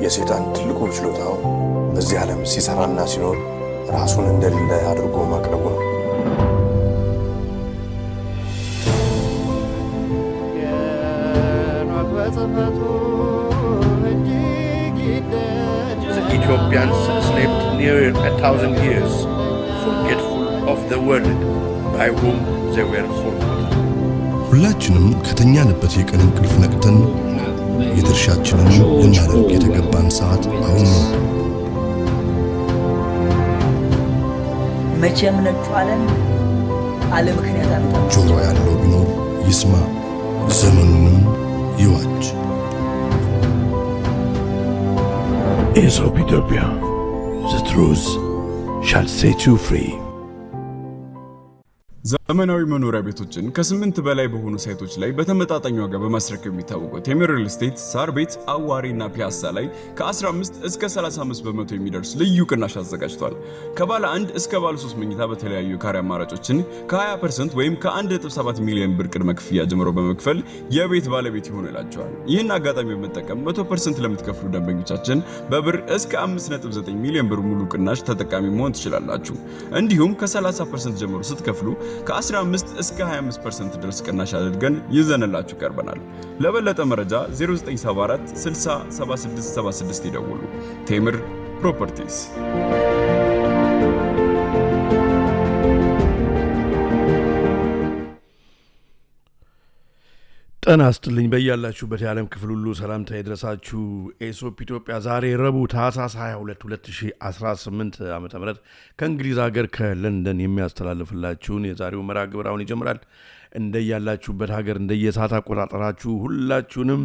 የሰይጣን ትልቁ ችሎታው በዚህ ዓለም ሲሰራና ሲኖር ራሱን እንደሌለ አድርጎ ማቅረቡ ነው። Ethiopians slept near 1,000 years, forgetful of the world by whom they were forgotten. ሁላችንም ከተኛንበት የቀን እንቅልፍ ነቅተን የድርሻችንን ልናደርግ የተገባን ሰዓት አሁን ነው። መቼም ነጩ ዓለም አለ ምክንያት አመጣ። ጆሮ ያለው ቢኖር ይስማ፣ ዘመኑንም ይዋጅ። Aesop Ethiopia, the truth shall set you free. ዘመናዊ መኖሪያ ቤቶችን ከ8 በላይ በሆኑ ሳይቶች ላይ በተመጣጣኝ ዋጋ በማስረከብ የሚታወቀው ቴምር ሪል ስቴት ሳር ቤት፣ አዋሪና ፒያሳ ላይ ከ15 እስከ 35 በመቶ የሚደርስ ልዩ ቅናሽ አዘጋጅቷል። ከባለ 1 እስከ ባለ 3 መኝታ በተለያዩ የካሬ አማራጮችን ከ20% ወይም ከ1.7 ሚሊዮን ብር ቅድመ ክፍያ ጀምሮ በመክፈል የቤት ባለቤት ይሆኑ ይላቸዋል። ይህን አጋጣሚ በመጠቀም 100% ለምትከፍሉ ደንበኞቻችን በብር እስከ 5.9 ሚሊዮን ብር ሙሉ ቅናሽ ተጠቃሚ መሆን ትችላላችሁ። እንዲሁም ከ30% ጀምሮ ስትከፍሉ ከ15 እስከ 25% ድረስ ቅናሽ አድርገን ይዘንላችሁ ቀርበናል። ለበለጠ መረጃ 0974 60 7676 ይደውሉ። ቴምር ፕሮፐርቲስ። ጤና ይስጥልኝ በያላችሁበት የዓለም ክፍል ሁሉ ሰላምታ ይድረሳችሁ። ኤሶፕ ኢትዮጵያ ዛሬ ረቡዕ ታህሳስ 22 2018 ዓ.ም ከእንግሊዝ ሀገር ከለንደን የሚያስተላልፍላችሁን የዛሬው መርሃ ግብር አሁን ይጀምራል። እንደያላችሁበት ሀገር እንደየሰዓት አቆጣጠራችሁ ሁላችሁንም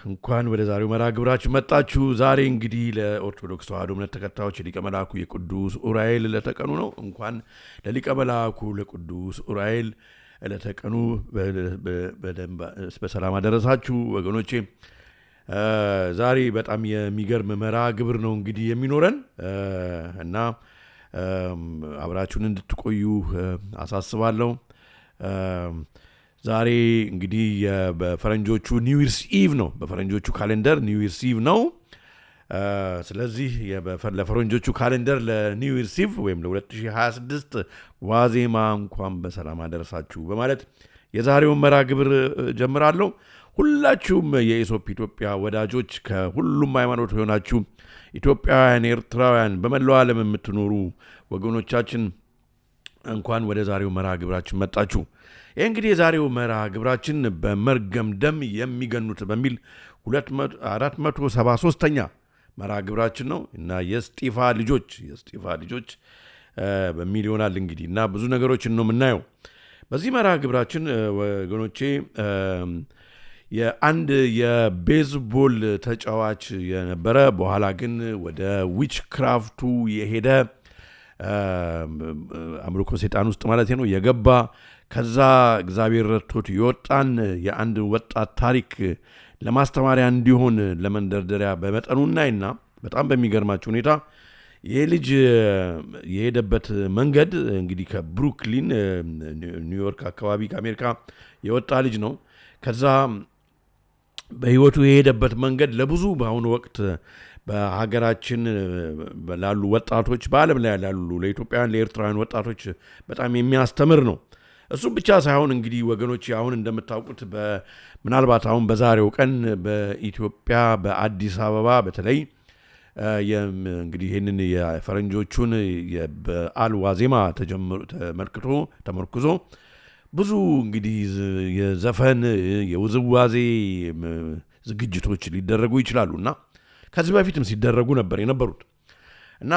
እንኳን ወደ ዛሬው መርሃ ግብራችን መጣችሁ። ዛሬ እንግዲህ ለኦርቶዶክስ ተዋሕዶ እምነት ተከታዮች ሊቀ መላኩ የቅዱስ ኡራኤል ለተቀኑ ነው። እንኳን ለሊቀ መላኩ ለቅዱስ ኡራኤል ለተቀኑ በሰላም አደረሳችሁ ወገኖቼ። ዛሬ በጣም የሚገርም መርሃ ግብር ነው እንግዲህ የሚኖረን እና አብራችሁን እንድትቆዩ አሳስባለሁ። ዛሬ እንግዲህ በፈረንጆቹ ኒው ይርስ ኢቭ ነው። በፈረንጆቹ ካሌንደር ኒው ይርስ ኢቭ ነው። ስለዚህ ለፈረንጆቹ ካሌንደር ለኒው ይርስ ኢቭ ወይም ለ2026 ዋዜማ እንኳን በሰላም አደረሳችሁ በማለት የዛሬውን መርሃ ግብር ጀምራለሁ። ሁላችሁም የኤሶፕ ኢትዮጵያ ወዳጆች ከሁሉም ሃይማኖት ሆናችሁ ኢትዮጵያውያን፣ ኤርትራውያን በመላው ዓለም የምትኖሩ ወገኖቻችን እንኳን ወደ ዛሬው መርሃ ግብራችን መጣችሁ። ይህ እንግዲህ የዛሬው መርሃ ግብራችን በመርገም ደም የሚገኑት በሚል 473ኛ መርሃ ግብራችን ነው እና የስጢፋ ልጆች በሚል ይሆናል እንግዲህ እና ብዙ ነገሮችን ነው የምናየው በዚህ መርሃ ግብራችን ወገኖቼ። የአንድ የቤዝቦል ተጫዋች የነበረ በኋላ ግን ወደ ዊች ክራፍቱ የሄደ አምልኮ ሰይጣን ውስጥ ማለት ነው የገባ ከዛ እግዚአብሔር ረድቶት የወጣን የአንድ ወጣት ታሪክ ለማስተማሪያ እንዲሆን ለመንደርደሪያ በመጠኑ እናይና በጣም በሚገርማችሁ ሁኔታ ይህ ልጅ የሄደበት መንገድ እንግዲህ ከብሩክሊን ኒውዮርክ አካባቢ ከአሜሪካ የወጣ ልጅ ነው። ከዛ በህይወቱ የሄደበት መንገድ ለብዙ በአሁኑ ወቅት በሀገራችን ላሉ ወጣቶች በዓለም ላይ ላሉ ለኢትዮጵያውያን ለኤርትራውያን ወጣቶች በጣም የሚያስተምር ነው። እሱም ብቻ ሳይሆን እንግዲህ ወገኖች አሁን እንደምታውቁት ምናልባት አሁን በዛሬው ቀን በኢትዮጵያ በአዲስ አበባ በተለይ እንግዲህ ይህንን የፈረንጆቹን የበዓል ዋዜማ ተመርክዞ ብዙ እንግዲህ የዘፈን የውዝዋዜ ዝግጅቶች ሊደረጉ ይችላሉና ከዚህ በፊትም ሲደረጉ ነበር የነበሩት እና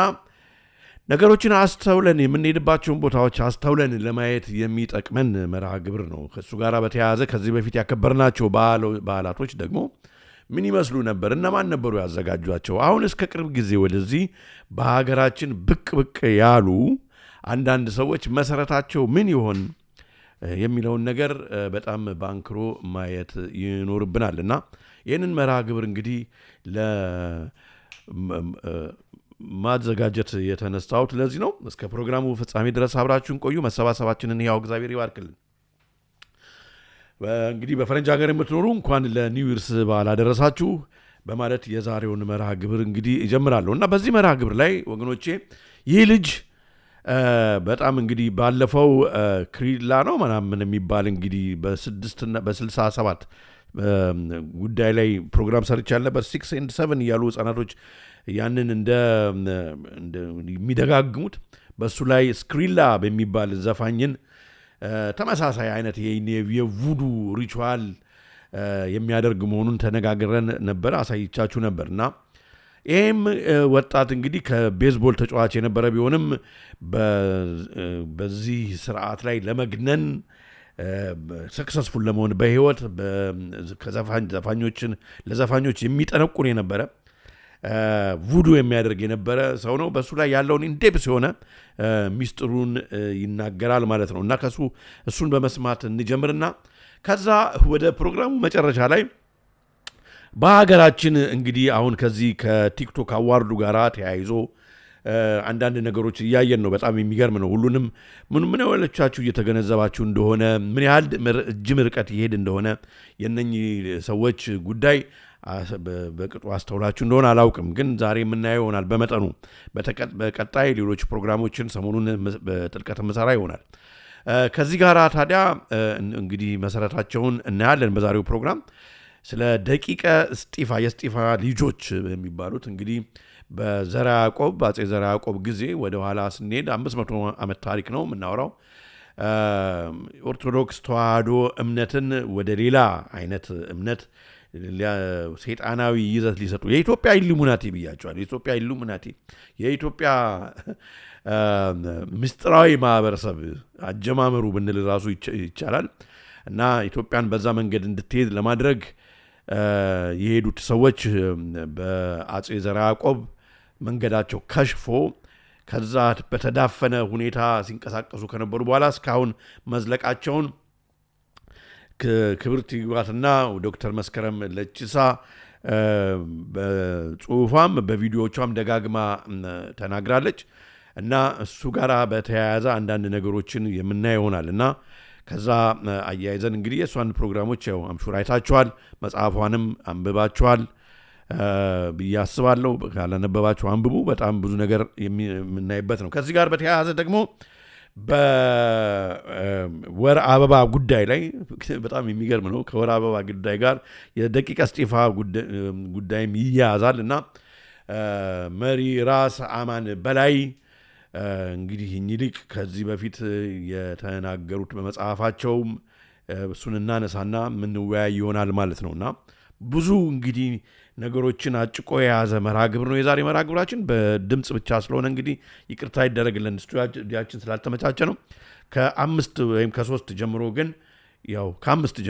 ነገሮችን አስተውለን የምንሄድባቸውን ቦታዎች አስተውለን ለማየት የሚጠቅመን መርሃ ግብር ነው። ከሱ ጋር በተያያዘ ከዚህ በፊት ያከበርናቸው በዓላቶች ደግሞ ምን ይመስሉ ነበር? እነማን ነበሩ ያዘጋጇቸው? አሁን እስከ ቅርብ ጊዜ ወደዚህ በሀገራችን ብቅ ያሉ አንዳንድ ሰዎች መሰረታቸው ምን ይሆን የሚለውን ነገር በጣም ባንክሮ ማየት ይኖርብናል እና ይህንን መርሃ ግብር እንግዲህ ማዘጋጀት የተነሳሁት ለዚህ ነው። እስከ ፕሮግራሙ ፍጻሜ ድረስ አብራችሁን ቆዩ። መሰባሰባችንን ያው እግዚአብሔር ይባርክልን። እንግዲህ በፈረንጅ ሀገር የምትኖሩ እንኳን ለኒው ይርስ በዓል አደረሳችሁ። በማለት የዛሬውን መርሃ ግብር እንግዲህ እጀምራለሁ እና በዚህ መርሃ ግብር ላይ ወገኖቼ ይህ ልጅ በጣም እንግዲህ ባለፈው ክሪላ ነው ምናምን የሚባል እንግዲህ በ67 ጉዳይ ላይ ፕሮግራም ሰርቻለሁ ነበር 6 and 7 ያሉ ህፃናቶች ያንን እንደ የሚደጋግሙት በሱ ላይ ስክሪላ በሚባል ዘፋኝን ተመሳሳይ አይነት የቮዱ ሪቹዋል የሚያደርግ መሆኑን ተነጋግረን ነበር አሳይቻችሁ ነበርና ይሄም ወጣት እንግዲህ ከቤዝቦል ተጫዋች የነበረ ቢሆንም በዚህ ስርዓት ላይ ለመግነን ሰክሰስፉል ለመሆን በህይወት ለዘፋኞች የሚጠነቁን የነበረ ቮዱ የሚያደርግ የነበረ ሰው ነው። በሱ ላይ ያለውን ኢንዴፕስ የሆነ ሚስጥሩን ይናገራል ማለት ነው እና እሱን በመስማት እንጀምርና ከዛ ወደ ፕሮግራሙ መጨረሻ ላይ በሀገራችን እንግዲህ አሁን ከዚህ ከቲክቶክ አዋርዱ ጋር ተያይዞ አንዳንድ ነገሮች እያየን ነው። በጣም የሚገርም ነው። ሁሉንም ምን ያወለቻችሁ እየተገነዘባችሁ እንደሆነ ምን ያህል እጅም ርቀት ይሄድ እንደሆነ የነኚህ ሰዎች ጉዳይ በቅጡ አስተውላችሁ እንደሆነ አላውቅም፣ ግን ዛሬ የምናየው ይሆናል በመጠኑ። በቀጣይ ሌሎች ፕሮግራሞችን ሰሞኑን በጥልቀት መሰራ ይሆናል። ከዚህ ጋር ታዲያ እንግዲህ መሰረታቸውን እናያለን በዛሬው ፕሮግራም። ስለ ደቂቀ እስጢፋ የእስጢፋ ልጆች የሚባሉት እንግዲህ በዘርዓ ያዕቆብ በአጼ ዘርዓ ያዕቆብ ጊዜ ወደ ኋላ ስንሄድ 500 ዓመት ታሪክ ነው የምናወራው። ኦርቶዶክስ ተዋህዶ እምነትን ወደ ሌላ አይነት እምነት ሰይጣናዊ ይዘት ሊሰጡ የኢትዮጵያ ኢሉሚናቲ ብያቸዋል። የኢትዮጵያ ኢሉሚናቲ የኢትዮጵያ ምስጢራዊ ማህበረሰብ አጀማመሩ ብንል ራሱ ይቻላል እና ኢትዮጵያን በዛ መንገድ እንድትሄድ ለማድረግ የሄዱት ሰዎች በአጼ ዘርዓ ያዕቆብ መንገዳቸው ከሽፎ ከዛ በተዳፈነ ሁኔታ ሲንቀሳቀሱ ከነበሩ በኋላ እስካሁን መዝለቃቸውን ክብርት ይግባትና ዶክተር መስከረም ለቺሳ በጽሁፏም በቪዲዮቿም ደጋግማ ተናግራለች እና እሱ ጋር በተያያዘ አንዳንድ ነገሮችን የምናየው ይሆናል እና ከዛ አያይዘን እንግዲህ የእሷን ፕሮግራሞች ያው አምሹር አይታችኋል፣ መጽሐፏንም አንብባችኋል ብዬ አስባለሁ። ካላነበባችሁ አንብቡ፣ በጣም ብዙ ነገር የምናይበት ነው። ከዚህ ጋር በተያያዘ ደግሞ በወር አበባ ጉዳይ ላይ በጣም የሚገርም ነው። ከወር አበባ ጉዳይ ጋር የደቂቀ እስጢፋ ጉዳይም ይያያዛል እና መሪ ራስ አማን በላይ እንግዲህ ሊቅ ከዚህ በፊት የተናገሩት በመጽሐፋቸውም እሱን እናነሳና ምንወያይ ይሆናል ማለት ነውና ብዙ እንግዲህ ነገሮችን አጭቆ የያዘ መርሃ ግብር ነው የዛሬ መርሃ ግብራችን። በድምፅ ብቻ ስለሆነ እንግዲህ ይቅርታ ይደረግልን፣ ስቱዲያችን ስላልተመቻቸ ነው። ከ5 ወይም ከ3 ጀምሮ ግን ያው ከ5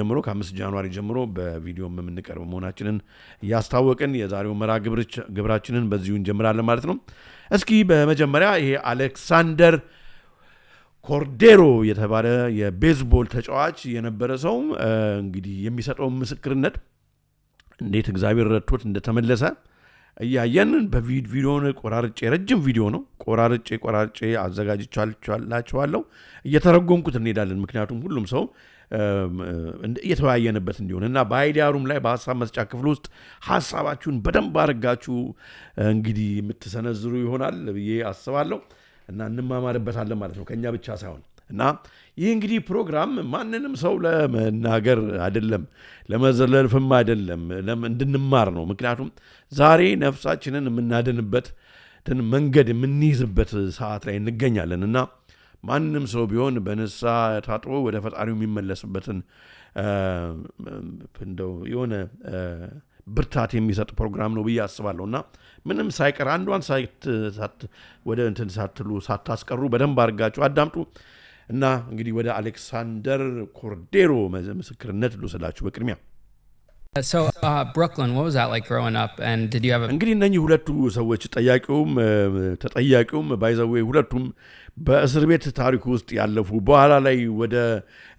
ጃንዋሪ ጀምሮ በቪዲዮም የምንቀርብ መሆናችንን እያስታወቅን የዛሬው መርሃ ግብራችንን በዚሁ እንጀምራለን ማለት ነው። እስኪ በመጀመሪያ ይሄ አሌክሳንደር ኮርዴሮ የተባለ የቤዝቦል ተጫዋች የነበረ ሰው እንግዲህ የሚሰጠው ምስክርነት እንዴት እግዚአብሔር ረድቶት እንደተመለሰ እያየን በቪዲዮን ቆራርጬ ረጅም ቪዲዮ ነው ቆራርጬ አዘጋጅቻላችኋለሁ። እየተረጎምኩት እንሄዳለን። ምክንያቱም ሁሉም ሰው እየተወያየንበት እንዲሆን እና በአይዲያ ሩም ላይ በሀሳብ መስጫ ክፍል ውስጥ ሀሳባችሁን በደንብ አድርጋችሁ እንግዲህ የምትሰነዝሩ ይሆናል ብዬ አስባለሁ እና እንማማርበታለን ማለት ነው፣ ከኛ ብቻ ሳይሆን እና ይህ እንግዲህ ፕሮግራም ማንንም ሰው ለመናገር አይደለም፣ ለመዘለልፍም አይደለም፣ እንድንማር ነው። ምክንያቱም ዛሬ ነፍሳችንን የምናድንበት መንገድ የምንይዝበት ሰዓት ላይ እንገኛለን እና ማንም ሰው ቢሆን በንስሐ ታጥቦ ወደ ፈጣሪው የሚመለስበትን እንደው የሆነ ብርታት የሚሰጥ ፕሮግራም ነው ብዬ አስባለሁ እና ምንም ሳይቀር አንዷን ወደ እንትን ሳታስቀሩ በደንብ አድርጋችሁ አዳምጡ እና እንግዲህ ወደ አሌክሳንደር ኮርዴሮ ምስክርነት ልውሰዳችሁ በቅድሚያ። So Brooklyn, what was that like growing up? And did you have እንግዲህ እነኚህ ሁለቱ ሰዎች ተጠያቂውም ባይዘዌ ሁለቱም በእስር ቤት ታሪክ ውስጥ ያለፉ በኋላ ላይ ወደ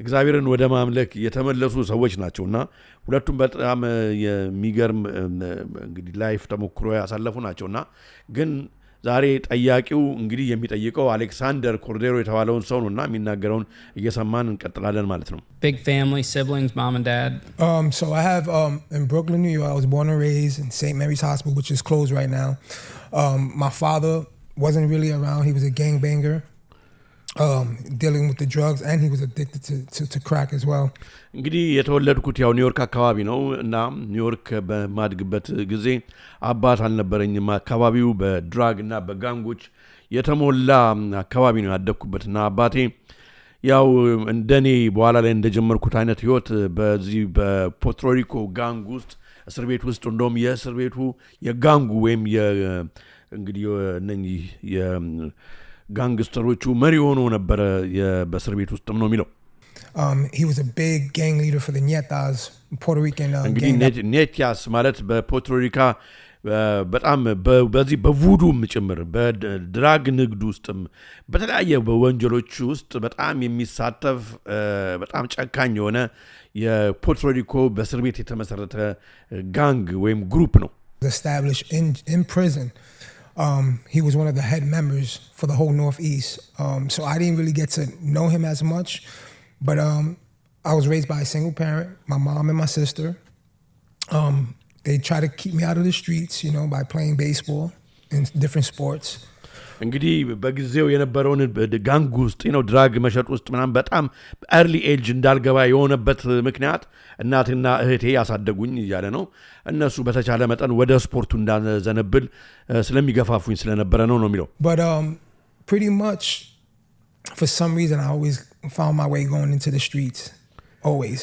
እግዚአብሔርን ወደ ማምለክ የተመለሱ ሰዎች ናቸውና ሁለቱም በጣም የሚገርም እንግዲህ ላይፍ ተሞክሮ ያሳለፉ ናቸውና ግን ዛሬ ጠያቂው እንግዲህ የሚጠይቀው አሌክሳንደር ኮርዴሮ የተባለውን ሰው ነውና የሚናገረውን እየሰማን እንቀጥላለን ማለት ነው። Big family, siblings, mom and dad. So I have in Brooklyn, New York, I was born and raised in St. Mary's Hospital, which is closed right now. My father wasn't really around. He was a gangbanger, dealing with the drugs, and he was addicted to crack as well. እንግዲህ የተወለድኩት ያው ኒውዮርክ አካባቢ ነው እና ኒውዮርክ በማድግበት ጊዜ አባት አልነበረኝም። አካባቢው በድራግ እና በጋንጎች የተሞላ አካባቢ ነው ያደግኩበትና አባቴ ያው እንደኔ በኋላ ላይ እንደጀመርኩት አይነት ህይወት በዚህ በፖርቶሪኮ ጋንግ ውስጥ እስር ቤት ውስጥ እንደውም የእስር ቤቱ የጋንጉ ወይም እንግዲህ እነኚህ የጋንግስተሮቹ መሪ ሆኖ ነበረ በእስር ቤት ውስጥም ነው የሚለው። He was a big gang leader for the Nietas, Puerto Rican እንግዲህ ኔቲያስ ማለት በፖርቶሪካ በጣም በዚህ በቮዱም ጭምር በድራግ ንግድ ውስጥም በተለያየ በወንጀሎች ውስጥ በጣም የሚሳተፍ በጣም ጨካኝ የሆነ የፖርቶሪኮ በእስር ቤት የተመሰረተ ጋንግ ወይም ግሩፕ ነው። Established in prison. He was one of the head members for the whole Northeast. So I didn't really get to know him as much, but I was raised by a single parent, my mom and my sister. They try to keep me out of the streets, you know, by playing baseball and different sports. እንግዲህ በጊዜው የነበረውን ጋንግ ውስጥ ነው ድራግ መሸጥ ውስጥ ምናምን በጣም ኤርሊ ኤጅ እንዳልገባ የሆነበት ምክንያት እናትና እህቴ ያሳደጉኝ እያለ ነው። እነሱ በተቻለ መጠን ወደ ስፖርቱ እንዳዘነብል ስለሚገፋፉኝ ስለነበረ ነው የሚለው። But pretty much for some reason I always found my way going into the streets. Always.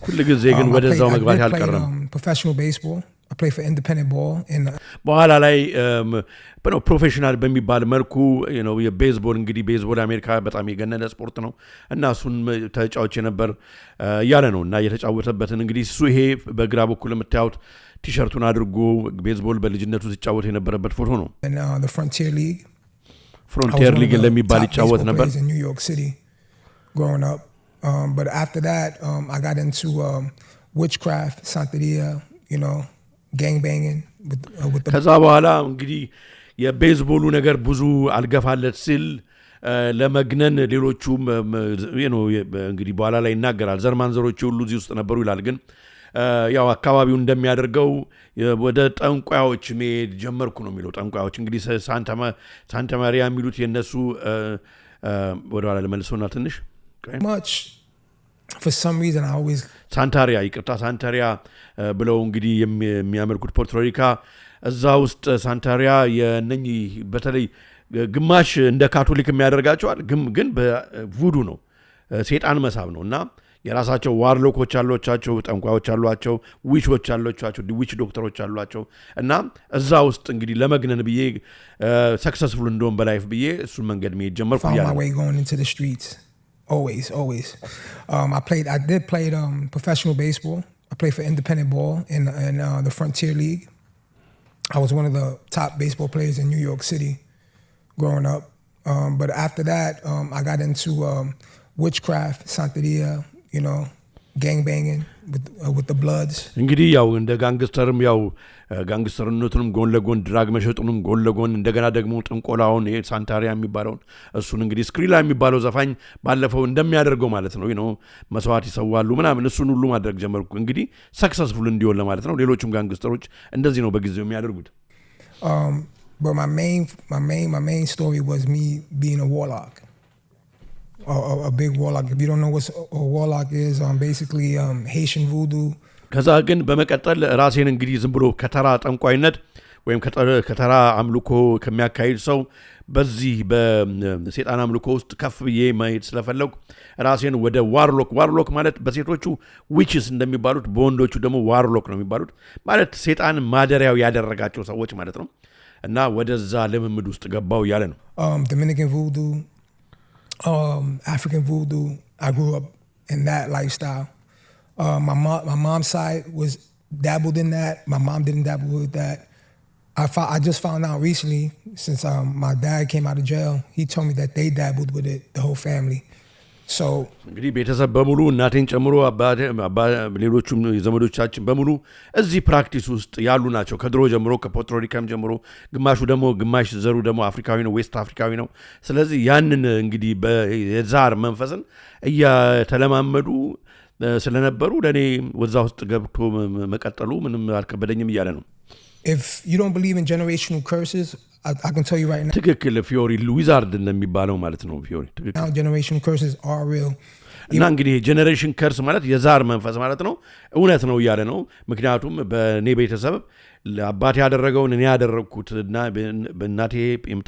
ሁሉ ጊዜ ግን ወደዛው መግባት ያልቀረም። Professional baseball. I play for independent ball and በኋላ ላይ ፕሮፌሽናል በሚባል መልኩ የቤዝቦል እንግዲህ ቤዝቦል አሜሪካ በጣም የገነነ ስፖርት ነው እና እሱን ተጫዋች ነበር ያለ ነው እና የተጫወተበትን እንግዲህ እሱ ይሄ በግራ በኩል የምታዩት ቲሸርቱን አድርጎ ቤዝቦል በልጅነቱ ሲጫወት የነበረበት ፎቶ ነው። the Frontier League ለሚባል ይጫወት ነበር in New York City growing up. But after that I got into witchcraft, Santeria, you know, gang banging with the ከዛ በኋላ እንግዲህ የቤዝቦሉ ነገር ብዙ አልገፋለት ሲል ለመግነን ሌሎቹም እንግዲህ በኋላ ላይ ይናገራል ዘርማንዘሮች ሁሉ እዚህ ውስጥ ነበሩ ይላል። ግን ያው አካባቢው እንደሚያደርገው ወደ ጠንቋዮች መሄድ ጀመርኩ ነው የሚለው። ጠንቋዮች እንግዲህ ሳንታ ማሪያ የሚሉት የነሱ ወደ ኋላ ለመልሶና ትንሽ much for some reason I always ሳንታሪያ ብለው እንግዲህ የሚያመልኩት ፖርቶሪካ እዛ ውስጥ ሳንታሪያ የነኚህ በተለይ ግማሽ እንደ ካቶሊክ የሚያደርጋቸዋል ግን በቮዱ ነው ሴጣን መሳብ ነው እና የራሳቸው ዋርሎኮች አሏቸው፣ ጠንቋዮች አሏቸው፣ ዊቾች አሏቸው፣ ዊች ዶክተሮች አሏቸው እና እዛ ውስጥ እንግዲህ ለመግነን ብዬ ሰክሰስፉል እንደሆን በላይፍ ብዬ እሱን መንገድ መሄድ ጀመርኩ ያለ Always. I did play professional baseball. I played for independent ball in the Frontier League. I was one of the top baseball players in New York City growing up. But after that, I got into witchcraft, Santeria, you know, gang banging with the Bloods. እንግዲህ ያው እንደ ጋንግስተርም ያው ጋንግስተርነቱንም ጎን ለጎን ድራግ መሸጡንም ጎን ለጎን እንደገና ደግሞ ጥንቆላውን ሳንታሪያ የሚባለውን እሱን እንግዲህ ስክሪላ የሚባለው ዘፋኝ ባለፈው እንደሚያደርገው ማለት ነው መስዋዕት ይሰዋሉ ምናምን እሱን ሁሉ ማድረግ ጀመርኩ እንግዲህ ሰክሰስፉል እንዲሆን ለማለት ነው። ሌሎችም ጋንግስተሮች እንደዚህ ነው በጊዜው የሚያደርጉት። But my main story was me being a warlock. A big warlock. If you don't know what a warlock is, basically Haitian voodoo. ከዛ ግን በመቀጠል ራሴን እንግዲህ ዝም ብሎ ከተራ ጠንቋይነት ወይም ከተራ አምልኮ ከሚያካሂድ ሰው በዚህ በሴጣን አምልኮ ውስጥ ከፍ ብዬ ማየት ስለፈለኩ ራሴን ወደ ዋርሎክ ማለት በሴቶቹ ዊችስ እንደሚባሉት በወንዶቹ ደግሞ ዋርሎክ ነው የሚባሉት ማለት ሴጣን ማደሪያው ያደረጋቸው ሰዎች ማለት ነው እና ወደዛ ልምምድ ውስጥ ገባው ያለ ነው። Dominican voodoo, African voodoo. I grew up in that lifestyle. My mom's side was dabbled in that. My mom didn't dabble with that. I just found out recently, since my dad came out of jail, he told me that they dabbled with it, the whole family. So እንግዲህ ቤተሰብ በሙሉ እናቴን ጨምሮ ሌሎቹም ዘመዶቻችን በሙሉ እዚህ ፕራክቲስ ውስጥ ያሉ ናቸው ከድሮ ጀምሮ ከፖርቶሪካም ጀምሮ ግማሹ ደግሞ ግማሽ ዘሩ ደግሞ አፍሪካዊ ነው ዌስት አፍሪካዊ ነው ስለዚህ ያንን እንግዲህ በዛር መንፈስን እያተለማመዱ ስለነበሩ ለኔ ወዛ ውስጥ ገብቶ መቀጠሉ ምንም አልከበደኝም ይያለ ነው if you don't believe in generational curses I can tell you right now ትክክል ፊዮሪ ዊዛርድ እንደሚባለው ማለት ነው ፊዮሪ ትክክል now generational curses are real እና እንግዲህ ጀነሬሽን ከርስ ማለት የዛር መንፈስ ማለት ነው እውነት ነው ይያለ ነው ምክንያቱም በኔ ቤተሰብ አባቴ ያደረገውን እኔ ያደረኩትና በእናቴ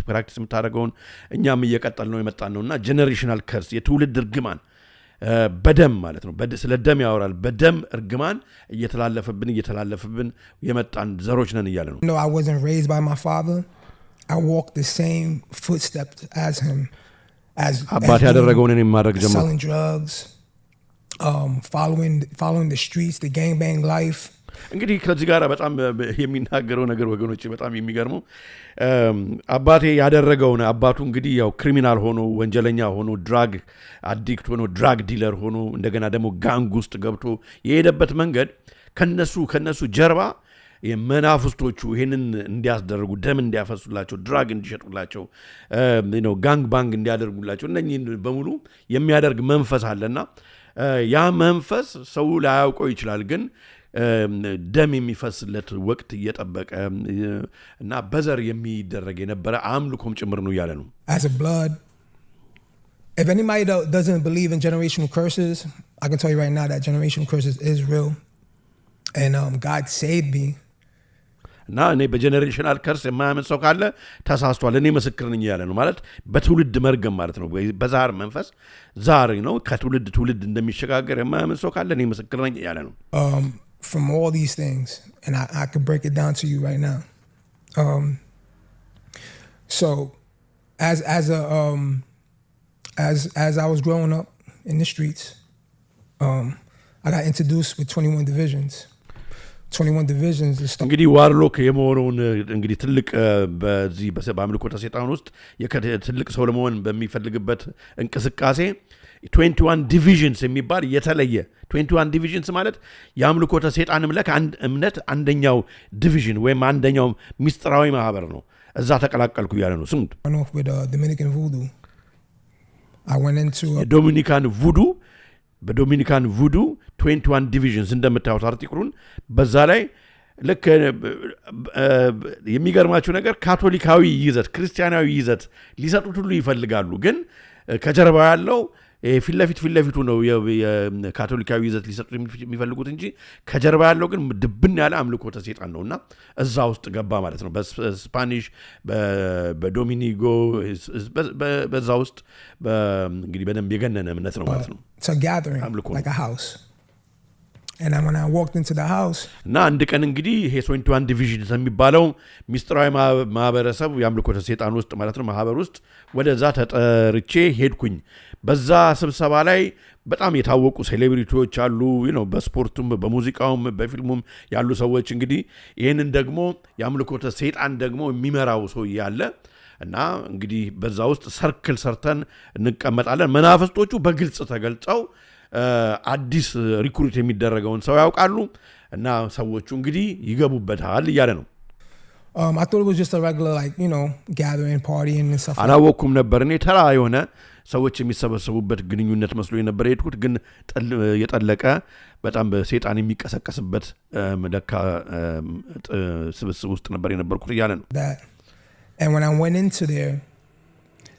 ፕራክቲስ የምታደርገውን እኛም እየቀጠል ነው የመጣን ነውና ጀነሬሽናል ከርስ የትውልድ እርግማን በደም ማለት ነው ስለ ደም ያወራል በደም እርግማን እየተላለፈብን የመጣን ዘሮች ነን ይያለ ነው No I wasn't raised by my father I walked the same footsteps as him አባቴ ያደረገውን እኔ ማድረግ ጀመርኩ selling drugs following the streets the gang bang life እንግዲህ ከዚህ ጋር በጣም የሚናገረው ነገር ወገኖች በጣም የሚገርመው አባቴ ያደረገውን አባቱ እንግዲህ ያው ክሪሚናል ሆኖ ወንጀለኛ ሆኖ ድራግ አዲክት ሆኖ ድራግ ዲለር ሆኖ እንደገና ደግሞ ጋንግ ውስጥ ገብቶ የሄደበት መንገድ ከነሱ ጀርባ የመናፍስቶቹ ይሄንን እንዲያስደርጉ ደም እንዲያፈሱላቸው ድራግ እንዲሸጡላቸው ጋንግ ባንግ እንዲያደርጉላቸው እነኚህን በሙሉ የሚያደርግ መንፈስ አለና ያ መንፈስ ሰው ላያውቀው ይችላል ግን ደም የሚፈስለት ወቅት እየጠበቀ እና በዘር የሚደረግ የነበረ አምልኮም ጭምር ነው ያለ ነው as a blood if anybody doesn't believe in generational curses I can tell you right now that generational curses is real and God saved me እና እኔ በጀነሬሽናል ከርስ የማያምን ሰው ካለ ተሳስቷል እኔ ምስክር ነኝ ያለ ነው ማለት በትውልድ መርገም ማለት ነው በዛር መንፈስ ዛር ነው ከትውልድ ትውልድ እንደሚሸጋገር የማያምን ሰው ካለ እኔ ምስክር ነኝ ያለ ነው from all these things and I could break it down to you right now so as I was growing up in the streets I got introduced with 21 divisions 21 divisions እንግዲህ ዋርሎክ የመሆኑን እንግዲህ ትልቅ በዚህ በአምልኮተ ሰይጣን ውስጥ ትልቅ ሰው ለመሆን በሚፈልግበት እንቅስቃሴ 21 divisions የሚባል የተለየ 21 divisions ማለት የአምልኮተ ሰይጣን እምነት አንደኛው ዲቪዥን ወይም አንደኛው ሚስጥራዊ ማህበር ነው እዛ ተቀላቀልኩ ያለ ነው ስሙት with Dominican voodoo I went into Dominican voodoo በዶሚኒካን ቮዱ 21 divisions እንደምታዩት አርቲክሉን በዛ ላይ ልክ የሚገርማችሁ ነገር ካቶሊካዊ ይዘት ክርስቲያናዊ ይዘት ሊሰጡት ሁሉ ይፈልጋሉ ግን ከጀርባ ያለው ፊትለፊቱ ነው የካቶሊካዊ ይዘት ሊሰጡት የሚፈልጉት እንጂ ከጀርባ ያለው ግን ድብን ያለ አምልኮተ ሰይጣን ነውና እዛ ውስጥ ገባ ማለት ነው በስፓኒሽ በዶሚኒጎ በዛ ውስጥ እንግዲህ በደንብ የገነነ እምነት ነው ማለት ነው it's a gathering like a house and when I walked into the house እና አንድ ቀን እንግዲህ ይሄ 21 divisions የሚባለው ሚስጥራዊ ማህበረሰብ የአምልኮተ ሰይጣን ውስጥ ማለት ነው ማህበር ውስጥ ወደዛ ተጠርቼ ሄድኩኝ በዛ ስብሰባ ላይ በጣም የታወቁ ሴሌብሪቲዎች አሉ በስፖርቱም በሙዚቃውም በፊልሙም ያሉ ሰዎች እንግዲህ ይሄንን ደግሞ የአምልኮተ ሰይጣን ደግሞ የሚመራው ሰው ያለ እና እንግዲህ በዛ ውስጥ ሰርክል ሰርተን እንቀመጣለን መናፍስቶቹ በግልጽ ተገልጸው አዲስ ሪክሩት የሚደረገውን ሰው ያውቃሉ እና ሰዎቹ እንግዲህ ይገቡበታል ይያለ ነው I thought it was just a regular gathering partying and stuff አላወኩም ነበር እኔ ተራ የሆነ ሰዎች የሚሰበሰቡበት ግንኙነት መስሎ ነበር የሄድኩት ግን የጠለቀ በጣም በሰይጣን የሚቀሰቀስበት መለካ ስብስብ ውስጥ ነበር የነበርኩት ይያለ ነው and when I went into there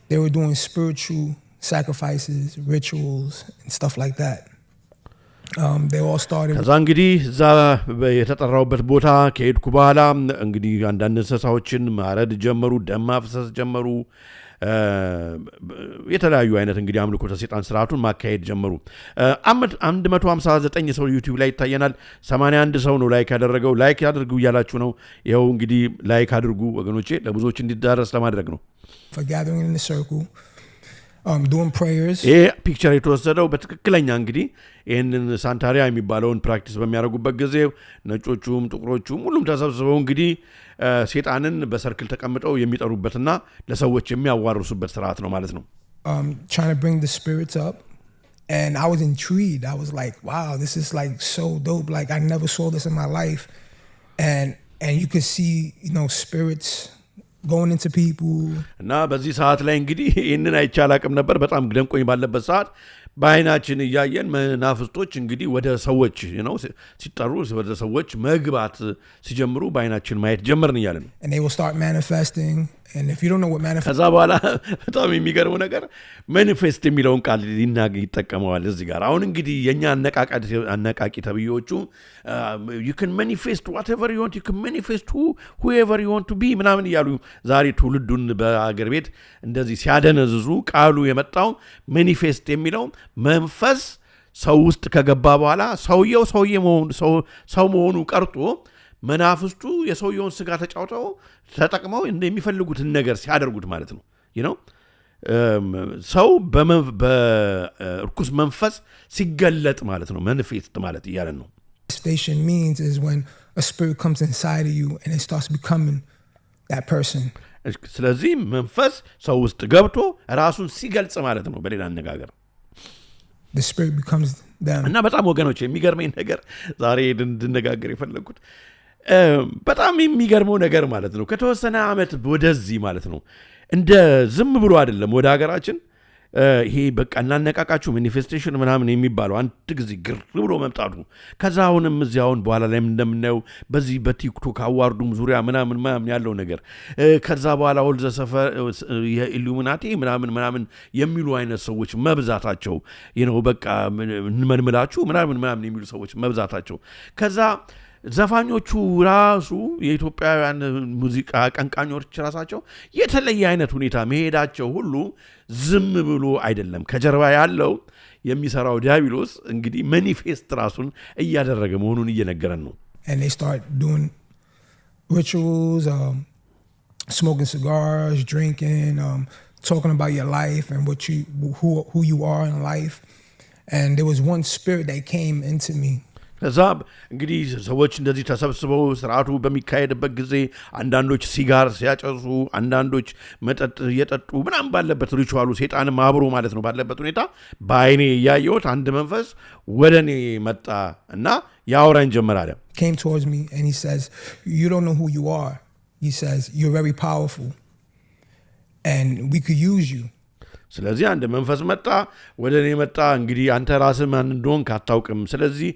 they were doing spiritual sacrifices rituals and stuff like that they all started ከዛ እንግዲህ እዛ የተጠራውበት ቦታ ከሄድኩ በኋላ እንግዲህ አንዳንድ እንስሳዎችን ማረድ ጀመሩ ደም ማፍሰስ ጀመሩ የተለያዩ አይነት እንግዲህ አምልኮተ ሰይጣን ስርዓቱን ማካሄድ ጀመሩ 159 ሰው ዩቲዩብ ላይ ይታየናል 81 ሰው ነው ላይክ ያደረገው ላይክ ያድርጉ ይያላችሁ ነው ይሄው እንግዲህ ላይክ አድርጉ ወገኖቼ ለብዙዎች እንዲዳረስ ለማድረግ ነው for gathering in the circle doing prayers ፒክቸር የተወሰደው በትክክለኛ እንግዲህ ይሄንን ሳንታሪያ የሚባለውን ፕራክቲስ በሚያደርጉበት ጊዜ ነጮቹም ጥቁሮቹም ሁሉም ተሰብስበው እንግዲህ ሰይጣንን በሰርክል ተቀምጠው የሚጠሩበትና ለሰዎች የሚያዋርሱበት ስርዓት ነው ማለት ነው trying to bring the spirits up And I was intrigued. I was like, wow, this is like so dope. Like I never saw this in my life. And you could see, spirits going into people. እና በዚህ ሰዓት ላይ እንግዲህ ይህንን አይቻላቅም ነበር። በጣም ደንቆኝ ባለበት ሰዓት በአይናችን እያየን መናፍስቶች እንግዲህ ወደ ሰዎች ሲጠሩ ወደ ሰዎች መግባት ሲጀምሩ በአይናችን ማየት ጀመርን እያለ ነው። And they will start manifesting. And if you don't know what manifest ከዛ በኋላ በጣም የሚገርመው ነገር ማኒፌስት የሚለውን ቃል ይጠቀመዋል እዚህ ጋር። አሁን እንግዲህ የኛ አነቃቂ ተብዮቹ you can manifest whatever you want, you can manifest whoever you want to be ምናምን እያሉ ዛሬ ትውልዱን በአገር ቤት እንደዚህ ሲያደነዝዙ ቃሉ የመጣው ማኒፌስት የሚለው መንፈስ ሰው ውስጥ ከገባ በኋላ ሰው መሆኑ ቀርቶ መናፍስቱ የሰውየውን ስጋ ተጠቅመው እንደሚፈልጉትን ነገር ሲያደርጉት ማለት ነው። ሰው በርኩስ መንፈስ ሲገለጥ ማለት ነው። ማኒፌስት ማለት እያለን ነው። Manifestation means is when a spirit comes inside of you and it starts becoming that person. ስለዚህ መንፈስ ሰው ውስጥ ገብቶ ራሱን ሲገልጽ ማለት ነው በሌላ አነጋገር። The spirit becomes them. እና በጣም ወገኖች የሚገርመኝ ነገር ዛሬ እንድነጋገር የፈለኩት በጣም የሚገርመው ነገር ማለት ነው ከተወሰነ ዓመት ወደዚህ ማለት ነው እንደ ዝም ብሎ አይደለም ወደ ሀገራችን ይሄ በቃ እናነቃቃችሁ ማኒፌስቴሽን ምናምን የሚባለው አንድ ጊዜ ግር ብሎ መምጣቱ ከዛ አሁንም እዚያውን በኋላ ላይ እንደምናየው በዚህ በቲክቶክ አዋርዱም ዙሪያ ምናምን ያለው ነገር ከዛ በኋላ ወልዘ ሰፈር የኢሉሚናቲ ምናምን የሚሉ አይነት ሰዎች መብዛታቸው በቃ እንመልምላችሁ ምናምን የሚሉ ሰዎች መብዛታቸው ከዛ ዘፋኞቹ ራሱ የኢትዮጵያውያን ሙዚቃ ቀንቃኞች ራሳቸው የተለየ አይነት ሁኔታ መሄዳቸው ሁሉ ዝም ብሎ አይደለም ከጀርባ ያለው የሚሰራው ዲያብሎስ እንግዲህ ማኒፌስት ራሱን እያደረገ መሆኑን እየነገረን ነው። And they start doing rituals, smoking cigars, drinking, talking about your life and who you are in life. And there was one spirit that came into me. ከዛ እንግዲህ ሰዎች እንደዚህ ተሰብስበው ስርዓቱ በሚካሄድበት ጊዜ አንዳንዶች ሲጋር ሲያጨሱ አንዳንዶች መጠጥ እየጠጡ ምናምን ባለበት ሪቹዋሉ ሴጣንም አብሮ ማለት ነው ባለበት ሁኔታ በአይኔ ያየሁት አንድ መንፈስ ወደኔ መጣ እና ያወራኝ ጀመረ አለ። Came towards me and he says, you don't know who you are. He says, you're very powerful and we could use you. ስለዚህ አንድ መንፈስ መጣ ወደኔ መጣ እንግዲህ አንተ ራስህ ማን እንደሆንክ አታውቅም ስለዚህ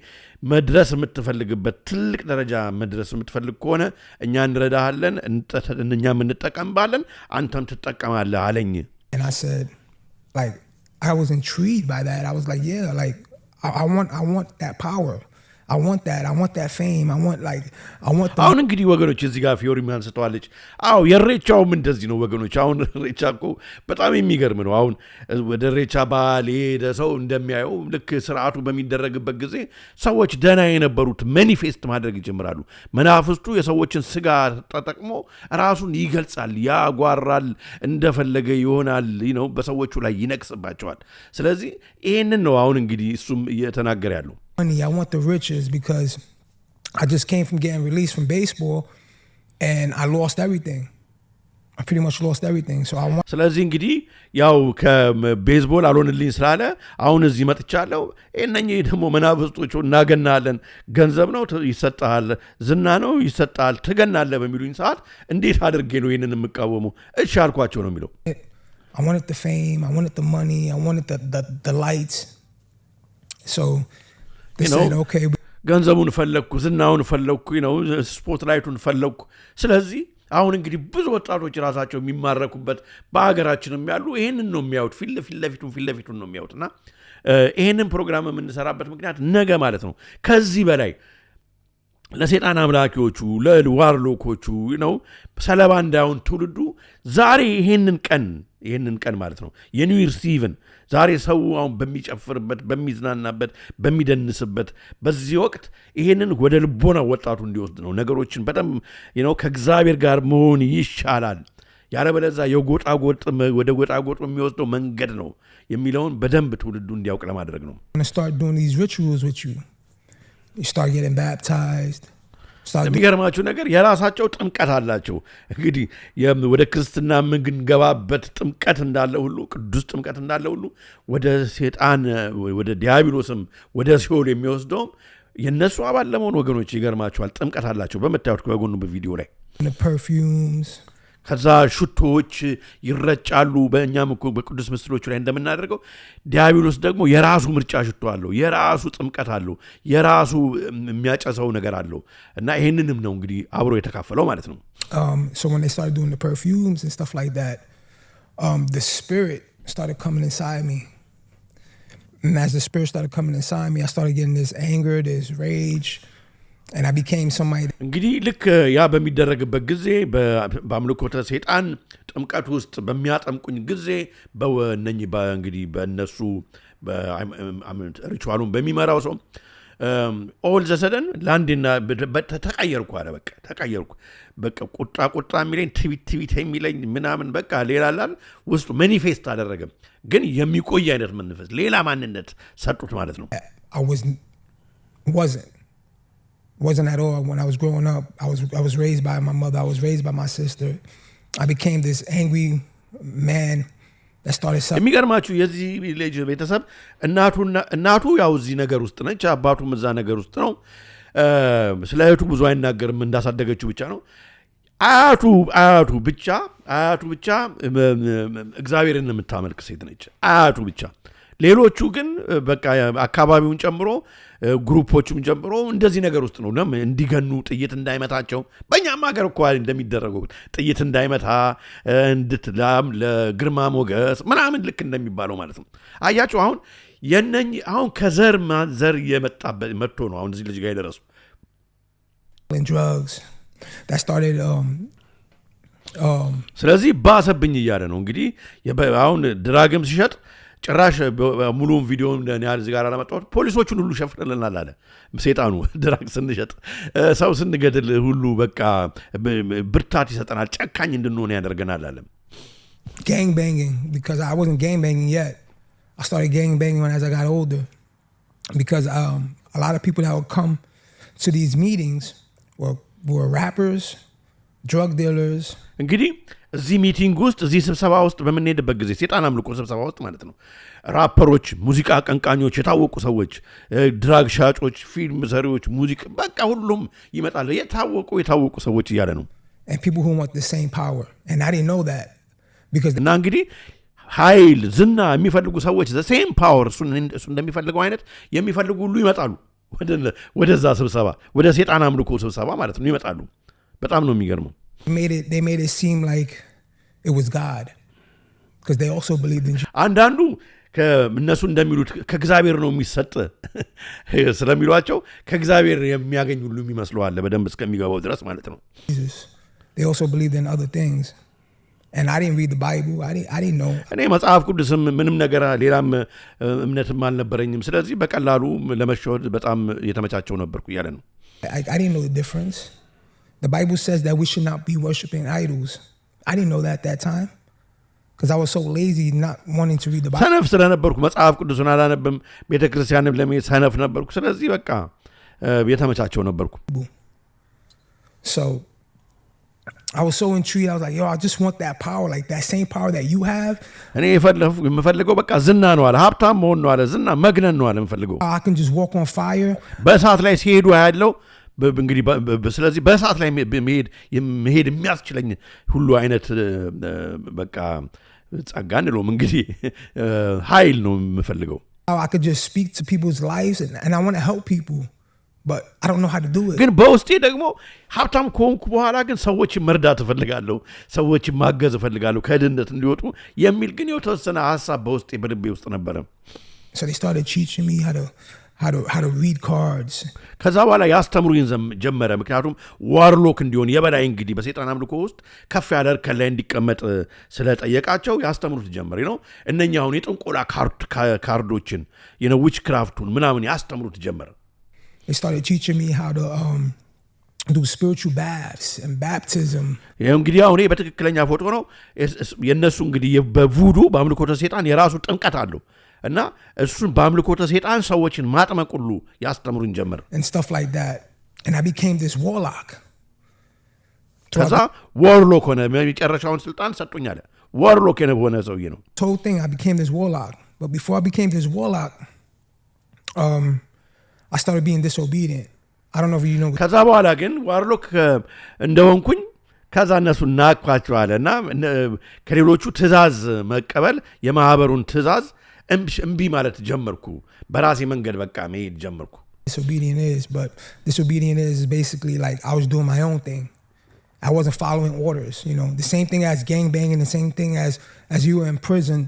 መድረስ የምትፈልግበት ትልቅ ደረጃ መድረስ የምትፈልግ ከሆነ እኛ እንረዳሃለን እኛም እንጠቀምባለን አንተም ትጠቀማለህ አለኝ። And I said, like, I was intrigued by that. I was like, yeah, like I want that power. I want that fame. I want አሁን እንግዲህ ወገኖች እዚህ ጋር ፊዮሪ ማንስተዋለች። አዎ የሬቻውም እንደዚህ ነው ወገኖች። አሁን ሬቻ እኮ በጣም የሚገርም ነው። አሁን ወደ ሬቻ በዓል ሄደ ሰው እንደሚያየው ልክ ስርዓቱ በሚደረግበት ጊዜ ሰዎች ደህና የነበሩት ማኒፌስት ማድረግ ይጀምራሉ። መናፍስቱ የሰዎችን ስጋ ተጠቅሞ ራሱን ይገልጻል፣ ያጓራል፣ እንደፈለገ ይሆናል፣ በሰዎቹ ላይ ይነክስባቸዋል። ስለዚህ ይሄንን ነው አሁን እንግዲህ እሱም እየተናገረ ያለው። I want the riches because I just came from getting released from baseball and I lost everything. I pretty much lost everything. So I want. ስለዚህ እንግዲህ ያው ከቤዝቦል አልሆንልኝ ስላለ አሁን እዚህ መጥቻለሁ። እነኚህ ደግሞ መናፍስቶቹ እናገናለን፣ ገንዘብ ነው ይሰጣል፣ ዝና ነው ይሰጣል፣ ትገናለህ በሚሉኝ ሰዓት እንዴት አድርጌ ነው ይሄንን የምቃወመው? እሺ አልኳቸው ነው የሚለው። I wanted the fame, I wanted the money, I wanted the lights. So they said, okay. ገንዘቡን ፈለኩ፣ ዝናውን ፈለኩ፣ ስፖትላይቱን ፈለኩ። ስለዚህ አሁን እንግዲህ ብዙ ወጣቶች ራሳቸው የሚማረኩበት በአገራችንም ያሉ ይሄንን ነው የሚያዩት፣ ፊት ለፊቱን ነው የሚያዩትና ይሄንን ፕሮግራም የምንሰራበት ምክንያት ነገ ማለት ነው ከዚህ በላይ ለሰይጣን አምላኪዎቹ ለዋርሎኮቹ ሰለባ እንዳይሆን ትውልዱ ዛሬ ይሄንን ቀን ማለት ነው የኒው ኢየርስ ኢቭን ዛሬ ሰው አሁን በሚጨፍርበት በሚዝናናበት በሚደንስበት በዚህ ወቅት ይሄንን ወደ ልቦና ወጣቱ እንዲወስድ ነው። ነገሮችን በጣም ከእግዚአብሔር ጋር መሆን ይሻላል፣ ያለበለዚያ ወደ ጎጣጎጥ የሚወስደው መንገድ ነው የሚለውን በደንብ ትውልዱ እንዲያውቅ ለማድረግ ነው። Start doing these rituals with you. You start getting baptized. የሚገርማችሁ ነገር የራሳቸው ጥምቀት አላቸው። እንግዲህ ወደ ክርስትና የምንገባበት ጥምቀት እንዳለ ሁሉ ቅዱስ ጥምቀት እንዳለ ሁሉ ወደ ሴጣን ወደ ዲያብሎስም ወደ ሲኦል የሚወስደውም የነሱ አባል ለመሆን ወገኖች ይገርማችኋል ጥምቀት አላቸው። በመታወት በጎኑ በቪዲዮ ላይ ከዛ ሽቶዎች ይረጫሉ። በእኛም እኮ በቅዱስ ምስሎቹ ላይ እንደምናደርገው ዲያብሎስ ደግሞ የራሱ ምርጫ ሽቶ አለው፣ የራሱ ጥምቀት አለው፣ የራሱ የሚያጨሰው ነገር አለው እና ይሄንንም ነው እንግዲህ አብሮ የተካፈለው ማለት ነው። So when they started doing the perfumes and stuff like that, the spirit started coming inside me. And as the spirit started coming inside me, I started getting this anger, this rage. And I became somebody. እንግዲህ ልክ ያ በሚደረግበት ጊዜ በአምልኮተ ሰይጣን ጥምቀት ውስጥ በሚያጠምቁኝ ጊዜ በእነኚህ እንግዲህ በእነሱ ሪቹዋሉን በሚመራው ሰው ኦል ዘሰደን ላንድና ተቀየርኩ አለ። በቃ ተቀየርኩ። በቃ ቁጣ የሚለኝ ትቢት የሚለኝ ምናምን በቃ ሌላ ላል ውስጡ ማኒፌስት አደረገ። ግን የሚቆይ አይነት መንፈስ ሌላ ማንነት ሰጡት ማለት ነው። Wasn't at all. When I was growing up, I was raised by my mother. I was raised by my sister. I became this angry man that started suffering. የሚገርማችሁ የዚህ ልጅ ቤተሰብ እናቱ ያው እዚህ ነገር ውስጥ ነች፣ አባቱም እዛ ነገር ውስጥ ነው። ስለ እህቱ ብዙ አይናገርም፣ እንዳሳደገችው ብቻ ነው። አያቱ ብቻ እግዚአብሔርን የምታመልክ ሴት ነች። አያቱ ብቻ። ሌሎቹ ግን በቃ አካባቢውን ጨምሮ ግሩፖቹም ጨምሮ እንደዚህ ነገር ውስጥ ነው። እንዲገኑ ጥይት እንዳይመታቸው በእኛም ሀገር እኮ እንደሚደረገው ጥይት እንዳይመታ እንድትላም ለግርማ ሞገስ ምናምን ልክ እንደሚባለው ማለት ነው። አያችሁ አሁን አሁን ከዘር ማዘር የመጣበት መጥቶ ነው አሁን እዚህ ልጅ ጋር የደረሱ drugs that started ስለዚህ ባሰብኝ እያለ ነው እንግዲህ አሁን ድራግም ሲሸጥ ጭራሽ ሙሉውን ቪዲዮውን ያህል እዚህ ጋር አላመጣሁት። ፖሊሶቹን ሁሉ ሸፍነልናል አለ ሰይጣኑ። ድራግ ስንሸጥ ሰው ስንገድል ሁሉ በቃ ብርታት ይሰጠናል፣ ጨካኝ እንድንሆን ያደርገናል አለ። Gang banging, because I wasn't gang banging yet. I started gang banging as I got older, because a lot of people that would come to these meetings were rappers, drug dealers. እንግዲህ እዚህ ሚቲንግ ውስጥ እዚህ ስብሰባ ውስጥ በምንሄድበት ጊዜ ሰይጣን አምልኮ ስብሰባ ውስጥ ማለት ነው ራፐሮች፣ ሙዚቃ አቀንቃኞች፣ የታወቁ ሰዎች፣ ድራግ ሻጮች፣ ፊልም ሰሪዎች፣ ሙዚቃ በቃ ሁሉም ይመጣሉ። የታወቁ ሰዎች እያለ ነው። And people who want the same power, and I didn't know that because እና እንግዲህ ኃይል ዝና የሚፈልጉ ሰዎች the same power እሱ እንደሚፈልገው አይነት የሚፈልጉ ሁሉ ይመጣሉ ወደዛ ስብሰባ፣ ወደ ሰይጣን አምልኮ ስብሰባ ማለት ነው ይመጣሉ። በጣም ነው የሚገርመው። They made it seem like it was God, because they also believed in አንዳንዱ እነሱ እንደሚሉት ከእግዚአብሔር ነው የሚሰጥ ስለሚሏቸው ከእግዚአብሔር የሚያገኝ ሁሉ የሚመስለዋል በደንብ እስከሚገባው ድረስ ማለት ነው። They also believed in other things, and I didn't read the Bible. I didn't know. እኔ መጽሐፍ ቅዱስም ምንም ነገር ሌላም እምነትም አልነበረኝም። ስለዚህ በቀላሉ ለመሸወድ በጣም የተመቻቸው ነበርኩ እያለ ነው። I didn't know the difference. The Bible says that we should not be worshiping idols. I didn't know that at that time, because I was so lazy not wanting to read the Bible. ሰነፍ ስለነበርኩ መጽሐፍ ቅዱስን አላነብም፣ ቤተክርስቲያንም ለመሄድ ሰነፍ ነበርኩ። ስለዚህ በቃ የተመቻቸው ነበርኩ። So I was so intrigued. I was like, yo, I just want that power, like that same power that you have. እኔ የምፈልገው በቃ ዝና ነው አለ፣ ሀብታም መሆን ነው አለ፣ ዝና መግነን ነው አለ የምፈልገው። I can just walk on fire. በእሳት ላይ ሲሄዱ ያለው እንግዲህ ስለዚህ በእሳት ላይ መሄድ የሚያስችለኝ ሁሉ አይነት በቃ ጸጋ እንለውም እንግዲህ ኃይል ነው የምፈልገው። I could just speak to people's lives and I want to help people, but I don't know how to do it. ግን በውስጤ ደግሞ ሀብታም ከሆንኩ በኋላ ግን ሰዎችን መርዳት እፈልጋለሁ፣ ሰዎችን ማገዝ እፈልጋለሁ ከድህነት እንዲወጡ የሚል ግን የተወሰነ ሀሳብ በውስጤ በልቤ ውስጥ ነበረ። So they started teaching me how to read cards. ከዛ በኋላ ያስተምሩኝ ጀመረ። ምክንያቱም ዋርሎክ እንዲሆን የበላይ እንግዲህ በሰይጣን አምልኮ ውስጥ ከፍ ያለ እርከን ላይ እንዲቀመጥ ስለጠየቃቸው ያስተምሩት ጀመረ ነው። እነኛ አሁን የጥንቆላ ካርዶችን ዊች ክራፍቱን ምናምን ያስተምሩት ጀመረ። They started teaching me how to do spiritual baths and baptism. ይሄ እንግዲህ አሁን በትክክለኛ ፎቶ ነው። የነሱ እንግዲህ በቡዱ በአምልኮተ ሰይጣን የራሱ ጥምቀት አለው እና እሱን በአምልኮተ ሰይጣን ሰዎችን ማጥመቅ ሁሉ ያስተምሩን ጀመር and stuff like that. and I became this warlock. ከዛ ዋርሎክ ሆነ። መጨረሻውን ስልጣን ሰጡኝ አለ። ዋርሎክ የሆነ ሰውዬ ነው። Whole thing, I became this warlock. But before I became this warlock, I started being disobedient. I don't know if you know. ከዛ በኋላ ግን ዋርሎክ እንደሆንኩኝ ከዛ እነሱ ናቅኳቸዋለ እና ከሌሎቹ ትእዛዝ መቀበል የማህበሩን ትእዛዝ እምቢ ማለት ጀመርኩ። በራሴ መንገድ በቃ መሄድ ጀመርኩ። Disobedient is basically like I was doing my own thing. I wasn't following orders, you know. The same thing as gang banging, the same thing as you were in prison.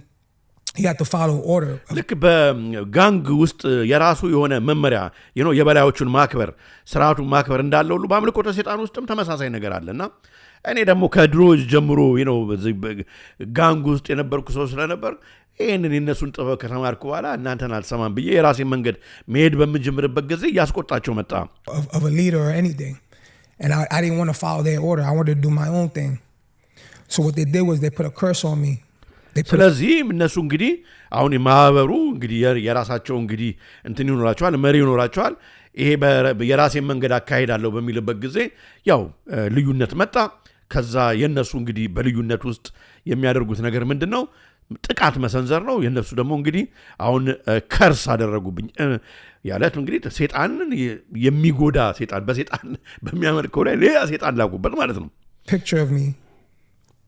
You have to follow order. ልክ በጋንግ ውስጥ የራሱ የሆነ መመሪያ የበላዮቹን ማክበር ስርዓቱን ማክበር እንዳለ ሁሉ በአምልኮተ ሰይጣን ውስጥም ተመሳሳይ ነገር አለና እኔ ደግሞ ከድሮ ጀምሮ ጋንግ ውስጥ የነበርኩ ሰው ስለነበር ይሄንን የነሱን ጥበብ ከተማርኩ በኋላ እናንተን አልሰማም ብዬ የራሴን መንገድ መሄድ በምጀምርበት ጊዜ ያስቆጣቸው መጣ። Of a leader or anything. And I didn't want to follow their order. I wanted to do my own thing. So what they did was they put a curse on me. ስለዚህ እነሱ እንግዲህ አሁን የማህበሩ እንግዲህ የራሳቸው እንግዲህ እንትን ይኖራቸዋል፣ መሪ ይኖራቸዋል። ይሄ የራሴን መንገድ አካሄዳለሁ በሚልበት ጊዜ ያው ልዩነት መጣ። ከዛ የነሱ እንግዲህ በልዩነት ውስጥ የሚያደርጉት ነገር ምንድነው? ጥቃት መሰንዘር ነው። የነሱ ደግሞ እንግዲህ አሁን ከርስ አደረጉብኝ ያለት እንግዲህ ሰይጣንን የሚጎዳ ሰይጣን በሰይጣን በሚያመልከው ላይ ሌላ ሰይጣን ላቁበት ማለት ነው። Picture of me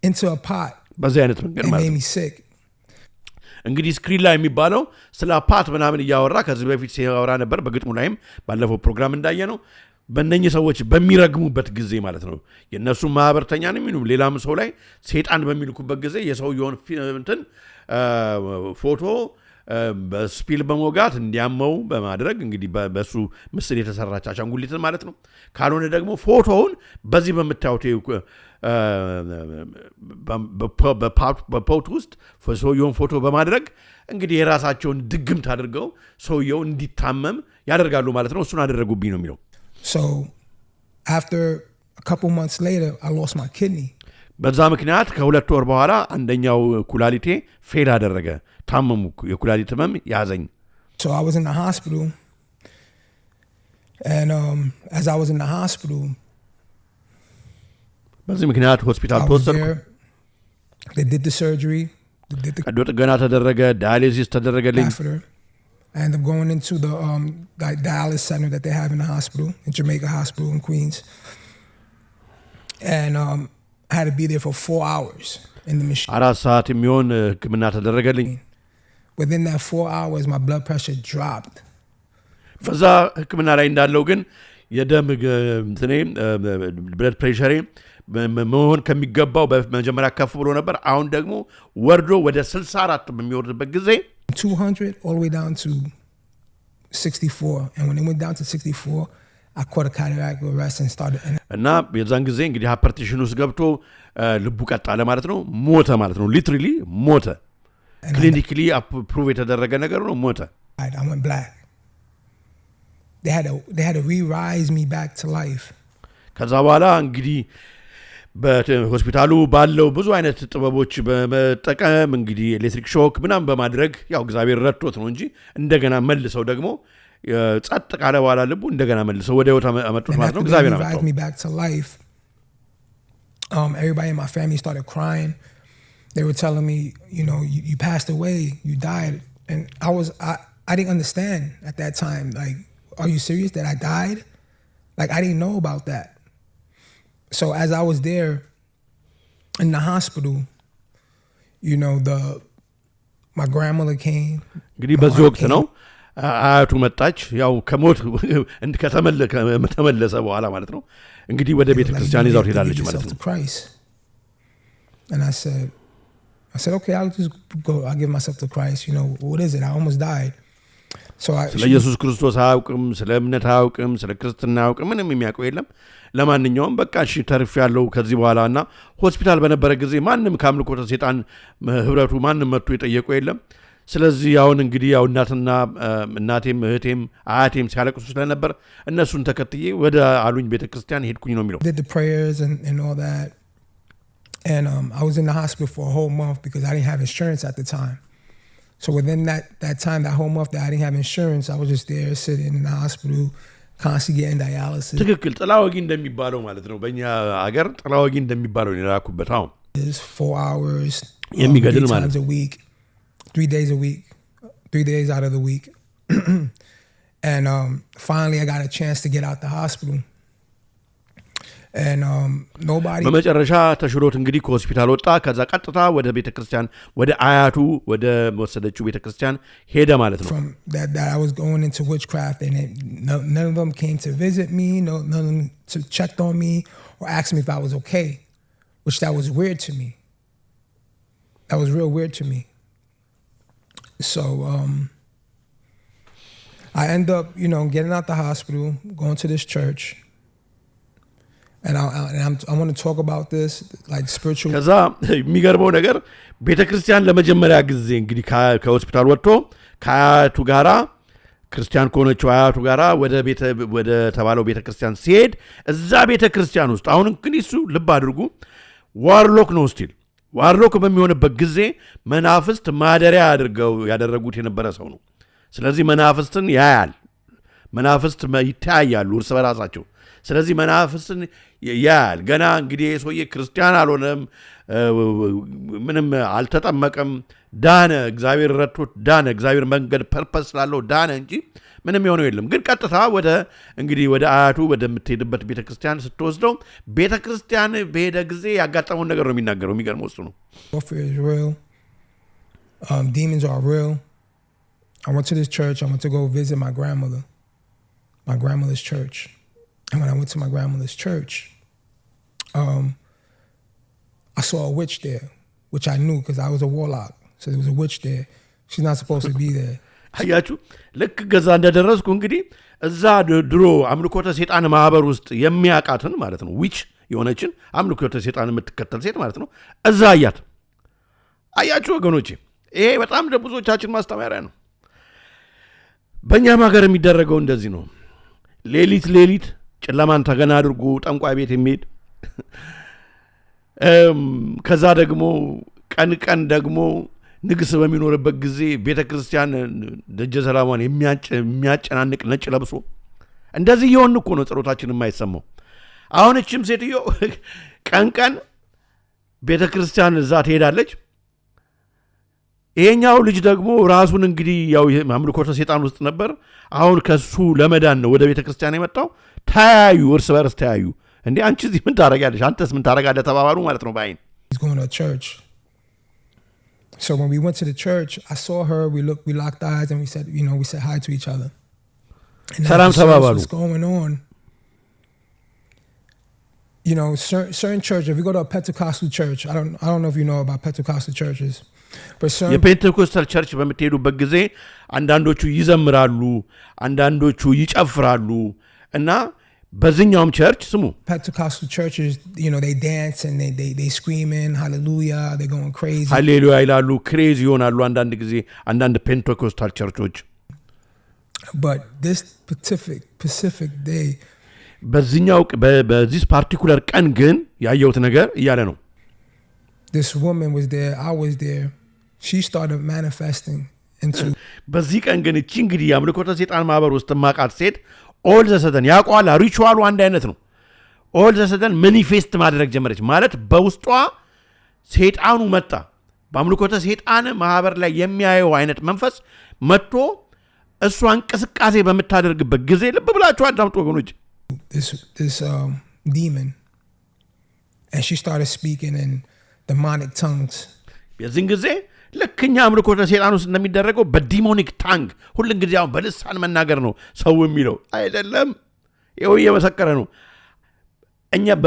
into a pot. በዚህ አይነት መንገድ ማለት ነው። እንግዲህ ስክሪን ላይ የሚባለው ስለ ፓት ምናምን እያወራ ከዚህ በፊት ሲያወራ ነበር። በግጥሙ ላይም ባለፈው ፕሮግራም እንዳየ ነው በእነኚህ ሰዎች በሚረግሙበት ጊዜ ማለት ነው የነሱ ማህበርተኛ ነው የሚሉ ሌላም ሰው ላይ ሰይጣን በሚልኩበት ጊዜ የሰውየውን እንትን ፎቶ በስፒል በመውጋት እንዲያመው በማድረግ እንግዲህ በሱ ምስል የተሰራች አሻንጉሊትን ማለት ነው። ካልሆነ ደግሞ ፎቶውን በዚህ በመታወት በፖት ውስጥ ሰውየውን ፎቶ በማድረግ እንግዲህ የራሳቸውን ድግምት አድርገው ሰውየው እንዲታመም ያደርጋሉ ማለት ነው። እሱን አደረጉብኝ ነው የሚለው። So after a couple months later, I lost my kidney. በዛ ምክንያት ከሁለት ወር በኋላ አንደኛው ኩላሊቴ ፌል አደረገ። ታመሙ። የኩላሊት ህመም ያዘኝ። So I was in the hospital, and as I was in the hospital, በዚህ ምክንያት ሆስፒታል ተወሰድኩ። they did the surgery. ቀዶ ጥገና ተደረገ። ዳያሊሲስ ተደረገልኝ። I ended up going into the dialysis center that they have in the hospital, in Jamaica Hospital in Queens. And I had to be there for 4 hours in the machine. 4 ሰዓት የሚሆን ህክምና ተደረገልኝ። Within that 4 hours, my blood pressure dropped. በዛ ህክምና ላይ እንዳለው ግን የደም ብለድ ፕሬሸሬ መሆን ከሚገባው በመጀመሪያ ከፍ ብሎ ነበር። አሁን ደግሞ ወርዶ ወደ 64 በሚወርድበት ጊዜ 200 all the way down to 64. And when it went down to 64, I caught a cardiac arrest and started. እና የዛን ጊዜ እንግዲህ ሃይፐርቴንሽን ውስጥ ገብቶ ልቡ ቀጥ አለ ማለት ነው። ሞተ ማለት ነው። ሊትራሊ ሞተ። ክሊኒካሊ ፕሩቭ የተደረገ ነገር ነው። ሞተ። I went black. They had to re-rise me back to life. ከዛ በኋላ እንግዲህ በሆስፒታሉ ባለው ብዙ አይነት ጥበቦች በመጠቀም እንግዲህ ኤሌክትሪክ ሾክ ምናምን በማድረግ ያው እግዚአብሔር ረድቶት ነው እንጂ እንደገና መልሰው ደግሞ ጸጥ ካለ በኋላ ልቡ እንደገና መልሰው ወደ ህይወት አመጡት ማለት ነው። እግዚአብሔር አመጣው። Everybody in my family started crying. They were telling me, you know, you passed away, you died. And I didn't understand at that time. Like, are you serious that I died? Like, I didn't know about that. So as I was there in the hospital, you know, my grandmother came. እንግዲህ በዚህ ወቅት ነው አያቱ መጣች። ያው ከሞት ከተመለሰ በኋላ ማለት ነው። እንግዲህ ወደ ቤተ ክርስቲያን ይዛው ሄዳለች ማለት ነው። And I said, okay, I'll just go. I'll give myself to Christ. You know, what is it? I almost died. ስለ ኢየሱስ ክርስቶስ አያውቅም፣ ስለ እምነት አያውቅም፣ ስለ ክርስትና አያውቅም። ምንም የሚያውቀው የለም። ለማንኛውም በቃ እሺ ተርፍ ያለው ከዚህ በኋላና ሆስፒታል በነበረ ጊዜ ማንም ከአምልኮተ ሰይጣን ህብረቱ ማንም መጥቶ የጠየቀው የለም። ስለዚህ አሁን እንግዲህ ያው እናቴም እህቴም አያቴም ሲያለቅሱ ስለነበር እነሱን ተከትዬ ወደ አሉኝ ቤተክርስቲያን ሄድኩኝ ነው የሚለው። Did the prayers and all that. And I was in the hospital for a whole month because I didn't have insurance at the time. So within that time, that whole month that I didn't have insurance, I was just there sitting in the hospital, constantly getting dialysis. ትክክል ጥላ ወጊ እንደሚባለው ማለት ነው በእኛ ሀገር ጥላ ወጊ እንደሚባለው የላኩበት አሁን 4 hours የሚገድል 3 ማለት times a week, 3 days a week, 3 days out of the week. And finally I got a chance to get out the hospital. And nobody በመጨረሻ ተሽሎት እንግዲህ ከሆስፒታል ወጣ ከዛ ቀጥታ ወደ ቤተክርስቲያን ወደ አያቱ ወደ ወሰደችው ቤተክርስቲያን ሄደ ማለት ነው from that I was going into witchcraft, and none of them came to visit me, none of them checked on me or asked me if I was okay, which that was weird to me. That was real weird to me. So I end up, getting out the hospital, going to this church. And I want to talk about this, like spiritual. ከዛ የሚገርመው ነገር ቤተክርስቲያን ለመጀመሪያ ጊዜ እንግዲህ ከሆስፒታል ወጥቶ ከአያቱ ጋራ ክርስቲያን ከሆነችው አያቱ ጋራ ወደ ተባለው ቤተክርስቲያን ሲሄድ እዛ ቤተክርስቲያን ውስጥ አሁን እንግዲህ እሱ ልብ አድርጉ ዋርሎክ ነው ስቲል ዋርሎክ በሚሆንበት ጊዜ መናፍስት ማደሪያ አድርገው ያደረጉት የነበረ ሰው ነው ስለዚህ መናፍስትን ያያል መናፍስት ይታያሉ እርስ በራሳቸው ስለዚህ መናፍስትን ያያል ገና እንግዲህ ሰውዬ ክርስቲያን አልሆነም ምንም አልተጠመቀም ዳነ እግዚአብሔር ረድቶት ዳነ እግዚአብሔር መንገድ ፐርፐስ ስላለው ዳነ እንጂ ምንም የሆነው የለም ግን ቀጥታ ወደ አያቱ ወደምትሄድበት ቤተክርስቲያን ስትወስደው ቤተክርስቲያን በሄደ ጊዜ ያጋጠመውን ነገር ነው የሚናገረው የሚገርመው እሱ ነው warfare is real. Demons are real. I went to this church. I went to go visit my grandmother's church. And when I went to my grandmother's church, I saw a witch there, which I knew because I was a warlock. So there was a witch there. She's not supposed to be there. አያችሁ ልክ ገዛ እንደደረስኩ እንግዲህ እዛ ድሮ አምልኮተ ሰይጣን ማህበር ውስጥ የሚያቃትን ማለት ነው ዊች የሆነችን አምልኮተ ሰይጣን የምትከተል ሴት ማለት ነው እዛ አያችሁ ወገኖቼ ይሄ በጣም ለብዙዎቻችን ማስተማሪያ ነው በእኛም ሀገር የሚደረገው እንደዚህ ነው ሌሊት ጨለማን ተገና አድርጎ ጠንቋይ ቤት የሚሄድ ከዛ ደግሞ ቀን ደግሞ ንግስ በሚኖርበት ጊዜ ቤተክርስቲያን ደጀ ሰላማን የሚያጨናንቅ ነጭ ለብሶ እንደዚህ ይሆን እኮ ነው ጸሎታችን የማይሰማው አሁን እቺም ሴትዮ ቀን ቤተክርስቲያን እዛ ትሄዳለች ይሄኛው ልጅ ደግሞ ራሱን እንግዲህ ያው አምልኮተ ሰይጣን ውስጥ ነበር አሁን ከሱ ለመዳን ነው ወደ ቤተክርስቲያን የመጣው ታያዩ እርስ በርስ ታያዩ እንዴ አንቺ እዚህ ምን ታረጋለሽ አንተስ ምን ታረጋለህ ተባባሉ ማለት ነው ባይን He's going to a church. So when we went to the church, I saw her, we locked eyes and we said hi to each other. And Salam tababalu. What's going on? Certain churches, if you go to a Pentecostal church, I don't know if you know about Pentecostal churches. የፔንቴኮስታል ቸርች በምትሄዱበት ጊዜ አንዳንዶቹ ይዘምራሉ አንዳንዶቹ ይጨፍራሉ እና በዚህኛውም ቸርች ስሙ Pentecostal churches, they dance and they screaming hallelujah, they're going crazy. ሃሌሉያ ይላሉ ክሬዚ ይሆናሉ አንዳንድ ጊዜ አንዳንድ ፔንቴኮስታል ቸርቾች But this specific day በዚህ ፓርቲኩላር ቀን ግን ያየሁት ነገር እያለ ነው this woman was there, I was there. She started manifesting into በዚህ ቀን ግን እቺ እንግዲህ አምልኮተ ሰይጣን ማህበር ውስጥ ማቃት ሴት ኦል ዘሰደን ያቋላ ሪቹዋሉ አንድ አይነት ነው ኦል ዘሰደን ማኒፌስት ማድረግ ጀመረች ማለት በውስጧ ሰይጣኑ መጣ በአምልኮተ ሰይጣን ማህበር ላይ የሚያየው አይነት መንፈስ መጥቶ እሷ እንቅስቃሴ በመታደርግበት ጊዜ ልብ ብላችሁ አዳምጡ ወገኖች this demon, and she started speaking in demonic tongues. የዚህን ጊዜ ለክኛ አምልኮተ ሰይጣን ውስጥ እንደሚደረገው በዲሞኒክ ታንግ ሁሉን ጊዜ አሁን በልሳን መናገር ነው ሰው የሚለው አይደለም ይሄው እየመሰከረ ነው እኛ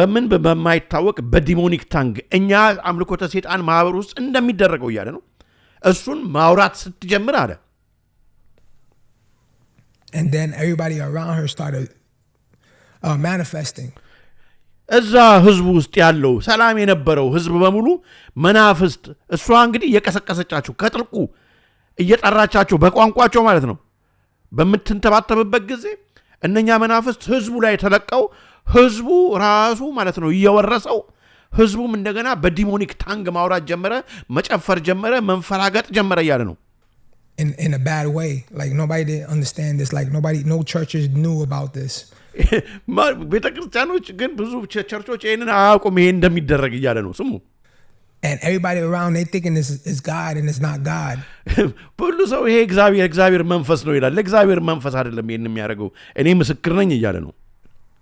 በማይታወቅ በዲሞኒክ ታንግ እኛ አምልኮተ ሰይጣን ማህበር ውስጥ እንደሚደረገው እያለ ነው እሱን ማውራት ስትጀምር አለ and then everybody around her started manifesting. እዛ ህዝቡ ውስጥ ያለው ሰላም የነበረው ህዝብ በሙሉ መናፍስት እሷ እንግዲህ እየቀሰቀሰቻቸው ከጥልቁ እየጠራቻቸው በቋንቋቸው ማለት ነው በመትንተባተበበት ጊዜ እነኛ መናፍስት ህዝቡ ላይ ተለቀው ህዝቡ ራሱ ማለት ነው እየወረሰው ህዝቡም እንደገና በዲሞኒክ ታንግ ማውራት ጀመረ መጨፈር ጀመረ መንፈራገጥ ጀመረ ያለ ነው in a bad way. Like nobody didn't understand this. Like no churches knew about this. ቤተ ክርስቲያኖች ግን ብዙ ቸርቾች ይህንን አያውቁም ይሄ እንደሚደረግ እያለ ነው ስሙ። And everybody around they thinking this is God and it's not God. ሁሉ ሰው ይሄ እግዚአብሔር መንፈስ ነው ይላል። ለእግዚአብሔር መንፈስ አይደለም ይሄን የሚያደርገው እኔ ምስክር ነኝ እያለ ነው።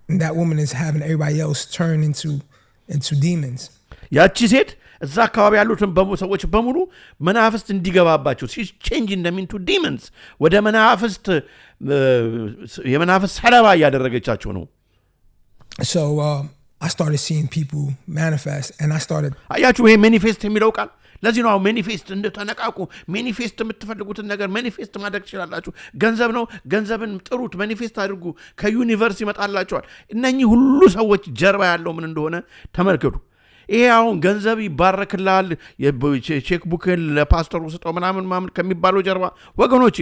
And that woman is having everybody else turn into demons. ያቺ ሴት እዛ አካባቢ ያሉትን ሰዎች በሙሉ መናፍስት እንዲገባባቸው change them into demons ወደ መናፍስት የመናፍስት ሰለባ እያደረገቻቸው ነው። So I started seeing people manifest and I started አያችሁ ይሄ ማኒፌስት የሚለው ቃል ለዚህ ነው ማኒፌስት እንደተነቃቁ ማኒፌስት የምትፈልጉትን ነገር ማኒፌስት ማድረግ ትችላላችሁ። ገንዘብ ነው ገንዘብን ጥሩት ማኒፌስት አድርጉ ከዩኒቨርስ ይመጣላችኋል። እነኚህ ሁሉ ሰዎች ጀርባ ያለው ምን እንደሆነ ተመልከቱ። ይሄ አሁን ገንዘብ ይባረክላል ቼክ ቡክን ለፓስተሩ ስጠው ምናምን ከሚባለው ጀርባ ወገኖቼ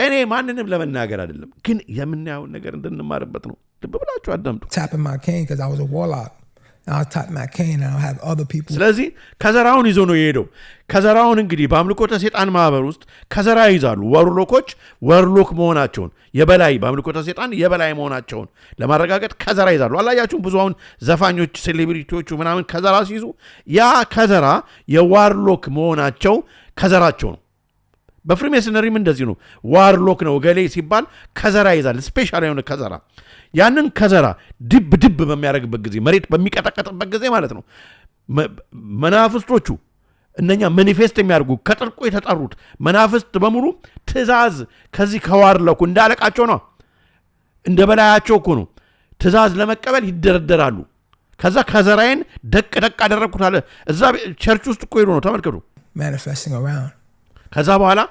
እኔ ማንንም ለመናገር አይደለም ግን የምናየውን ነገር እንድንማርበት ነው። ልብ ብላችሁ አዳምጡ። tapping my cane because I was a warlock. Now I tap my cane and I'll have other people. ስለዚህ ከዘራውን ይዞ ነው የሄደው። ከዘራውን እንግዲህ በአምልኮተ ሰይጣን ማህበር ውስጥ ከዘራ ይዛሉ። ወርሎኮች ወርሎክ መሆናቸውን የበላይ በአምልኮተ ሰይጣን የበላይ መሆናቸውን ለማረጋገጥ ከዘራ ይዛሉ። አላያችሁም? ብዙ አሁን ዘፋኞች ሴሌብሪቲዎቹ ምናምን ከዘራ ሲይዙ ያ ከዘራ የዋርሎክ መሆናቸው ከዘራቸው ነው። በፍሪሜሰነሪም እንደዚህ ነው። ዋርሎክ ነው ገሌ ሲባል ከዘራ ይዛል። ስፔሻል የሆነ ከዘራ ያንን ከዘራ ድብ በሚያደርግበት ጊዜ መሬት በሚቀጠቀጥበት ጊዜ ማለት ነው መናፍስቶቹ እነኛ ማኒፌስት የሚያደርጉ ከጥልቁ የተጠሩት መናፍስት በሙሉ ትእዛዝ ከዚህ ከዋርሎኩ እንዳለቃቸው ነው እንደ በላያቸው እኮ ነው ትእዛዝ ለመቀበል ይደረደራሉ። ከዛ ከዘራዬን ደቅ አደረኩት አለ። እዛ ቸርች ውስጥ እኮ ሄዶ ነው ተመልከቱ manifesting around. ከዛ በኋላ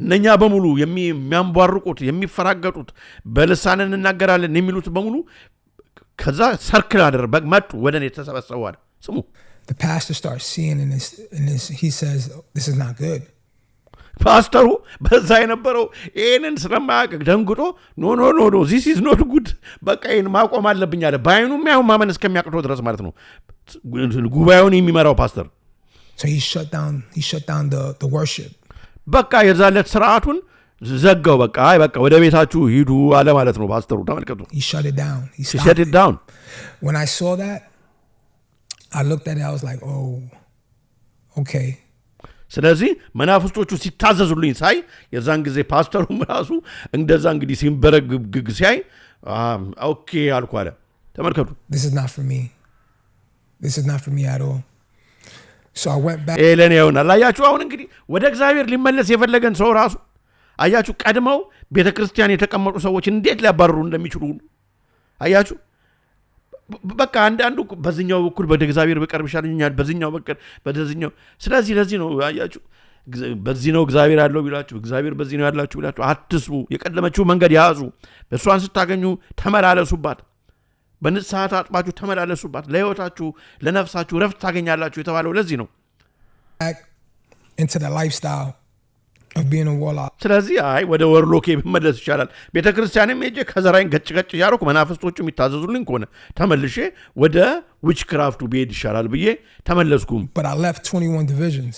እነኛ በሙሉ የሚያንቧርቁት የሚፈራገጡት በልሳን እንናገራለን የሚሉት በሙሉ ከዛ ሰርክል አደረገ መጡ ወደኔ ተሰበሰቧል። ስሙ The pastor starts seeing in this he says this is not good. ፓስተሩ በዛ የነበረው ይሄንን ስለማያውቅ ደንግጦ ኖ this is not good በቃ ይሄን ማቆም አለብኝ አለ። ባይኑ የሚያው ማመን እስከሚያቅተው ድረስ ማለት ነው ጉባኤውን የሚመራው ፓስተር። So he shut down the worship. በቃ የዛለት ስርዓቱን ዘጋው። በቃ ወደ ቤታችሁ ሂዱ አለ ማለት ነው ፓስተሩ። ተመልከቱ He shut it down. He shut it down. When I saw that I looked at it I was like oh okay. ስለዚህ መናፍስቶቹ ሲታዘዙልኝ ሳይ የዛን ጊዜ ፓስተሩም ራሱ እንደዛ እንግዲህ ሲንበረግግ ሲያይ ኦኬ አልኩ አለ። ተመልከቱ This is not for me at all. So I went back. ኤለን ይሆናል። አያችሁ አሁን እንግዲህ ወደ እግዚአብሔር ሊመለስ የፈለገን ሰው ራሱ አያችሁ ቀድመው ቤተክርስቲያን የተቀመጡ ሰዎች እንዴት ሊያባርሩ እንደሚችሉ አያችሁ። በቃ አንዳንዱ በዚህኛው በኩል ወደ እግዚአብሔር በቀርብ ይሻለኛል በዚህኛው በቀር በዚህኛው። ስለዚህ ለዚህ ነው አያችሁ በዚህ ነው እግዚአብሔር ያለው ቢላችሁ እግዚአብሔር በዚህ ነው ያላችሁ ቢላችሁ አትስቡ። የቀደመችው መንገድ ያዙ። በእሷን ስታገኙ ተመላለሱባት። በንስሐ ታጥባችሁ ተመላለሱባት። ለህይወታችሁ ለነፍሳችሁ ረፍት ታገኛላችሁ የተባለው ለዚህ ነው። Into the lifestyle of being a warlock. ስለዚህ ወደ ወርሎኬ ብመለስ ይሻላል። ቤተክርስቲያንም ሄጄ ከዘራይን ገጭ ያደረኩ መናፍስቶቹ የሚታዘዙልኝ ከሆነ ተመልሼ ወደ ዊችክራፍቱ ብሄድ ይሻላል ብዬ ተመለስኩም። But I left 21 divisions.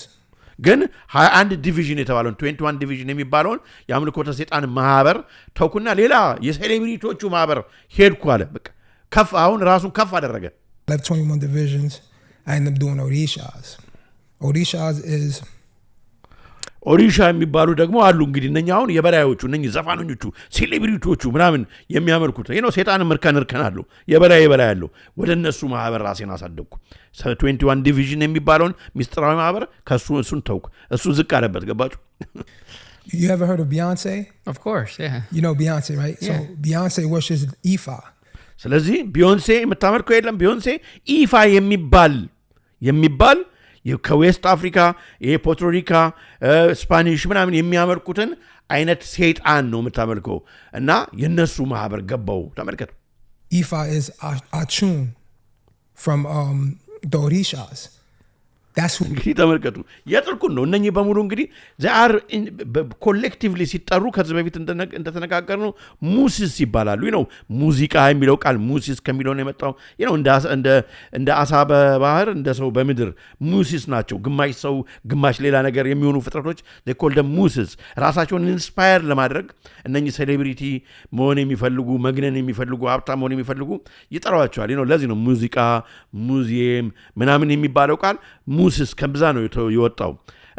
ግን 21 ዲቪዥን የተባለውን 21 ዲቪዥን የሚባለውን የአምልኮተ ሰይጣን ማህበር ተውኩና ሌላ የሴሌብሪቲዎቹ ማህበር ሄድኩ አለ። በቃ ከፍ አሁን ራሱን ከፍ አደረገ። Left 21 divisions. I ended up doing Orishas. Orishas is ኦሪሻ የሚባሉ ደግሞ አሉ። እንግዲህ እነኛ አሁን የበላዮቹ እነኚህ ዘፋኖቹ ሴሌብሪቲዎቹ ምናምን የሚያመልኩት ነው። ሰይጣን እርከን አለው የበላይ ያለው ወደ እነሱ ማህበር ራሴን አሳደግኩ። 21 ዲቪዥን የሚባለውን ሚስጥራዊ ማህበር እሱን ተውኩ። እሱ ዝቅ አለበት። ገባችሁ? You ever heard of Beyonce? Of course, yeah. You know Beyonce, right? Yeah. So Beyonce worships Ifa. ስለዚህ ቢዮንሴ የምታመልከው የለም። ቢዮንሴ ኢፋ የሚባል ከዌስት አፍሪካ ፖርቶሪካ ስፓኒሽ ምናምን የሚያመልኩትን አይነት ሰይጣን ነው የምታመልከው እና የነሱ ማህበር ገባው። ተመልከቱ። Ifa is Achun from the Orishas. እንግዲህ ተመልከቱ የጥልቁን ነው እነኚህ በሙሉ እንግዲህ ዛር ኮሌክቲቭሊ ሲጠሩ ከዚህ በፊት እንደተነጋገር ነው ሙሲስ ይባላሉ ነው ሙዚቃ የሚለው ቃል ሙሲስ ከሚለው ነው የመጣው ነው እንደ አሳ በባህር እንደ ሰው በምድር ሙሲስ ናቸው ግማሽ ሰው ግማሽ ሌላ ነገር የሚሆኑ ፍጥረቶች they call them ሙሲስ ራሳቸውን ኢንስፓየር ለማድረግ እነኚህ ሴሌብሪቲ መሆን የሚፈልጉ መግነን የሚፈልጉ ሀብታም መሆን የሚፈልጉ ይጠራዋቸዋል ነው ለዚህ ነው ሙዚቃ ሙዚየም ምናምን የሚባለው ቃል ሙሲስ ከብዛ ነው የወጣው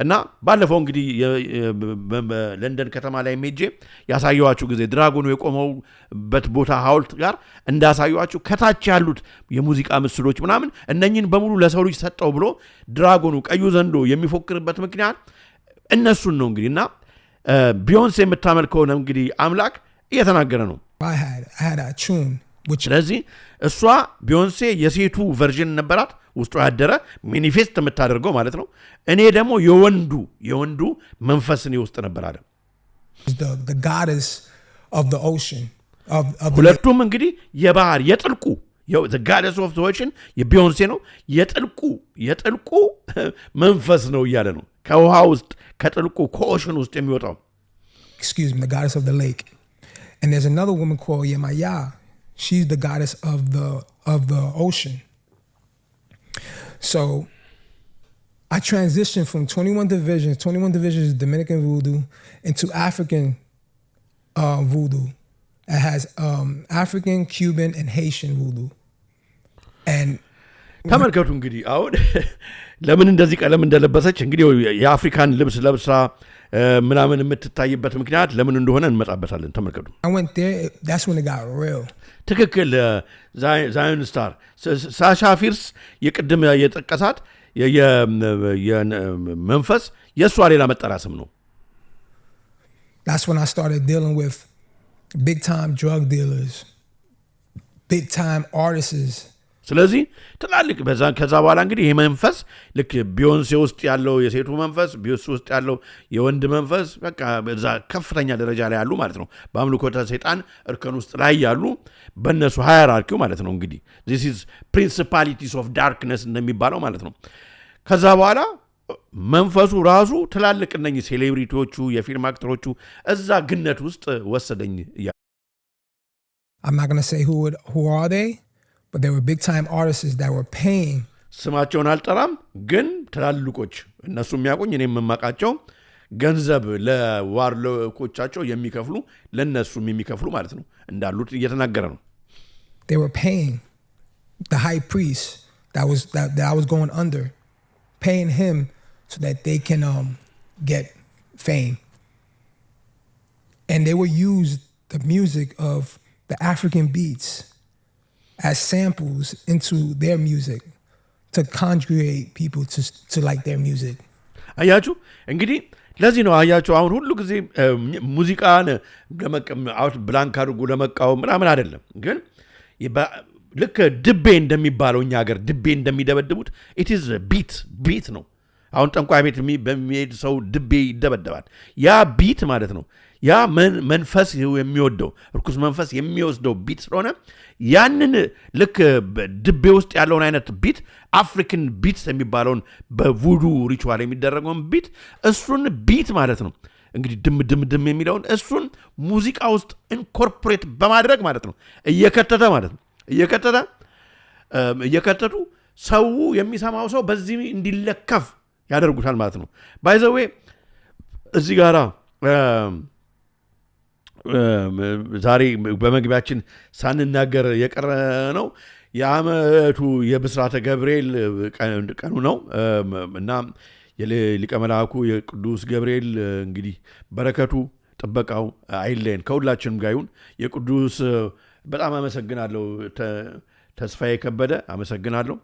እና ባለፈው እንግዲህ ለንደን ከተማ ላይ ሜጄ ያሳየዋችሁ ጊዜ ድራጎኑ የቆመውበት ቦታ ሐውልት ጋር እንዳሳየዋችሁ ከታች ያሉት የሙዚቃ ምስሎች ምናምን እነኚህን በሙሉ ለሰው ልጅ ሰጠው ብሎ ድራጎኑ ቀዩ ዘንዶ የሚፎክርበት ምክንያት እነሱን ነው እንግዲህና ቢዮንሴ የምታመልከው ነው እንግዲህ አምላክ እየተናገረ ነው ስለዚህ እሷ ቢዮንሴ የሴቱ ቨርዥን ነበራት ውስጡ ያደረ ሚኒፌስት የምታደርገው ማለት ነው እኔ ደግሞ የወንዱ መንፈስን ውስጥ ነበር አለ the goddess of the ocean of ሁለቱም እንግዲህ የባህር የጥልቁ the goddess of the ocean የቢዮንሴ ነው የጥልቁ መንፈስ ነው እያለ ነው ከውሃ ውስጥ ከጥልቁ ከኦሽን ውስጥ የሚወጣው the goddess of the lake and there's another woman called Yemaya she's the goddess of the ocean So I transitioned from 21 divisions is Dominican voodoo into African voodoo. It has African, Cuban, and Haitian voodoo. And ተመልከቱ እንግዲህ አሁን ለምን እንደዚህ ቀለም እንደለበሰች እንግዲህ የአፍሪካን ልብስ ለብሳ ምናምን የምትታይበት ምክንያት ለምን እንደሆነ እንመጣበታለን ተመልከቱ I went there that's when it got real ትክክል ዛዮን ስታር ሳሻ ፊርስ የቅድም የጠቀሳት የመንፈስ የእሷ ሌላ መጠሪያ ስም ነው that's when I started dealing with big time drug dealers big time artists ስለዚህ ትላልቅ ከዛ በኋላ እንግዲህ ይሄ መንፈስ ልክ ቢዮንሴ ውስጥ ያለው የሴቱ መንፈስ ቢዮንሴ ውስጥ ያለው የወንድ መንፈስ በቃ በዛ ከፍተኛ ደረጃ ላይ ያሉ ማለት ነው በአምልኮተ ሰይጣን እርከን ውስጥ ላይ ያሉ በእነሱ ሃይራርኪው ማለት ነው እንግዲህ this is principalities of darkness እንደሚባለው ማለት ነው ከዛ በኋላ መንፈሱ ራሱ ትላልቅ እነኚህ ሴሌብሪቲዎቹ የፊልም አክተሮቹ እዛ ግነት ውስጥ ወሰደኝ I'm not going to say who are they but there were big time artists that were paying ስማቸውን አልጠራም ግን ትላልቆች እነሱ የሚያቆኝ እኔም የማቃቸው ገንዘብ ለዋርሎኮቻቸው የሚከፍሉ ለነሱም የሚከፍሉ ማለት ነው እንዳሉት እየተናገረ ነው they were paying the high priest that I was going under paying him so that they can get fame and they would use the music of the African beats as samples into their music to conjugate people to like their music. አያችሁ እንግዲህ ለዚህ ነው አያችሁ አሁን ሁሉ ጊዜ ሙዚቃን አውት ብላንክ አድርጎ ለመቃወም ምናምን አይደለም ግን ልክ ድቤ እንደሚባለው እኛ ሀገር ድቤ እንደሚደበድቡት it is beat ነው አሁን ጠንቋይ ቤት በሚሄድ ሰው ድቤ ይደበደባል ያ ቢት ማለት ነው ያ መንፈስ የሚወደው ርኩስ መንፈስ የሚወስደው ቢት ስለሆነ ያንን ልክ ድቤ ውስጥ ያለውን አይነት ቢት አፍሪካን ቢት የሚባለውን በቮዱ ሪቹዋል የሚደረገውን ቢት እሱን ቢት ማለት ነው እንግዲህ ድም የሚለውን እሱን ሙዚቃ ውስጥ ኢንኮርፖሬት በማድረግ ማለት ነው እየከተተ ማለት ነው እየከተቱ ሰው የሚሰማው ሰው በዚህ እንዲለከፍ ያደርጉታል ማለት ነው ባይ ዘ ዌይ እዚህ ጋራ ዛሬ በመግቢያችን ሳንናገር የቀረ ነው የዓመቱ የብስራተ ገብርኤል ቀኑ ነው እና የሊቀ መላእክቱ የቅዱስ ገብርኤል እንግዲህ በረከቱ ጥበቃው አይለየን ከሁላችንም ጋር ይሁን የቅዱስ በጣም አመሰግናለሁ ተስፋዬ ከበደ አመሰግናለሁ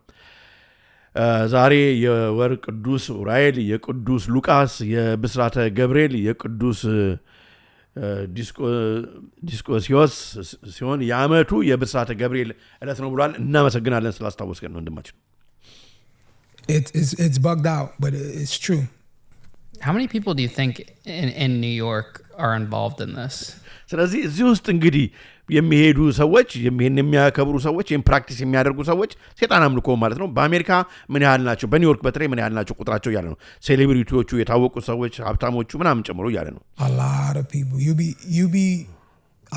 ዛሬ የወር ቅዱስ ኡራኤል የቅዱስ ሉቃስ የብስራተ ገብርኤል የቅዱስ ዲስቆሲዮስ ሲሆን የዓመቱ የብስራተ ገብርኤል ዕለት ነው ብሏል እናመሰግናለን ስላስታወስከን ወንድማችን it's bugged out but it's true How many people do you think in New York are involved in this? ስለዚህ እዚህ ውስጥ እንግዲህ የሚሄዱ ሰዎች የሚያከብሩ ሰዎች ፕራክቲስ የሚያደርጉ ሰዎች ሰይጣን አምልኮ ማለት ነው በአሜሪካ ምን ያህል ናቸው በኒውዮርክ በተለይ ምን ያህል ናቸው ቁጥራቸው ያለ ነው ሴሌብሪቲዎቹ የታወቁ ሰዎች ሀብታሞቹ ምናምን ጨምሮ ያለ ነው A lot of people. You be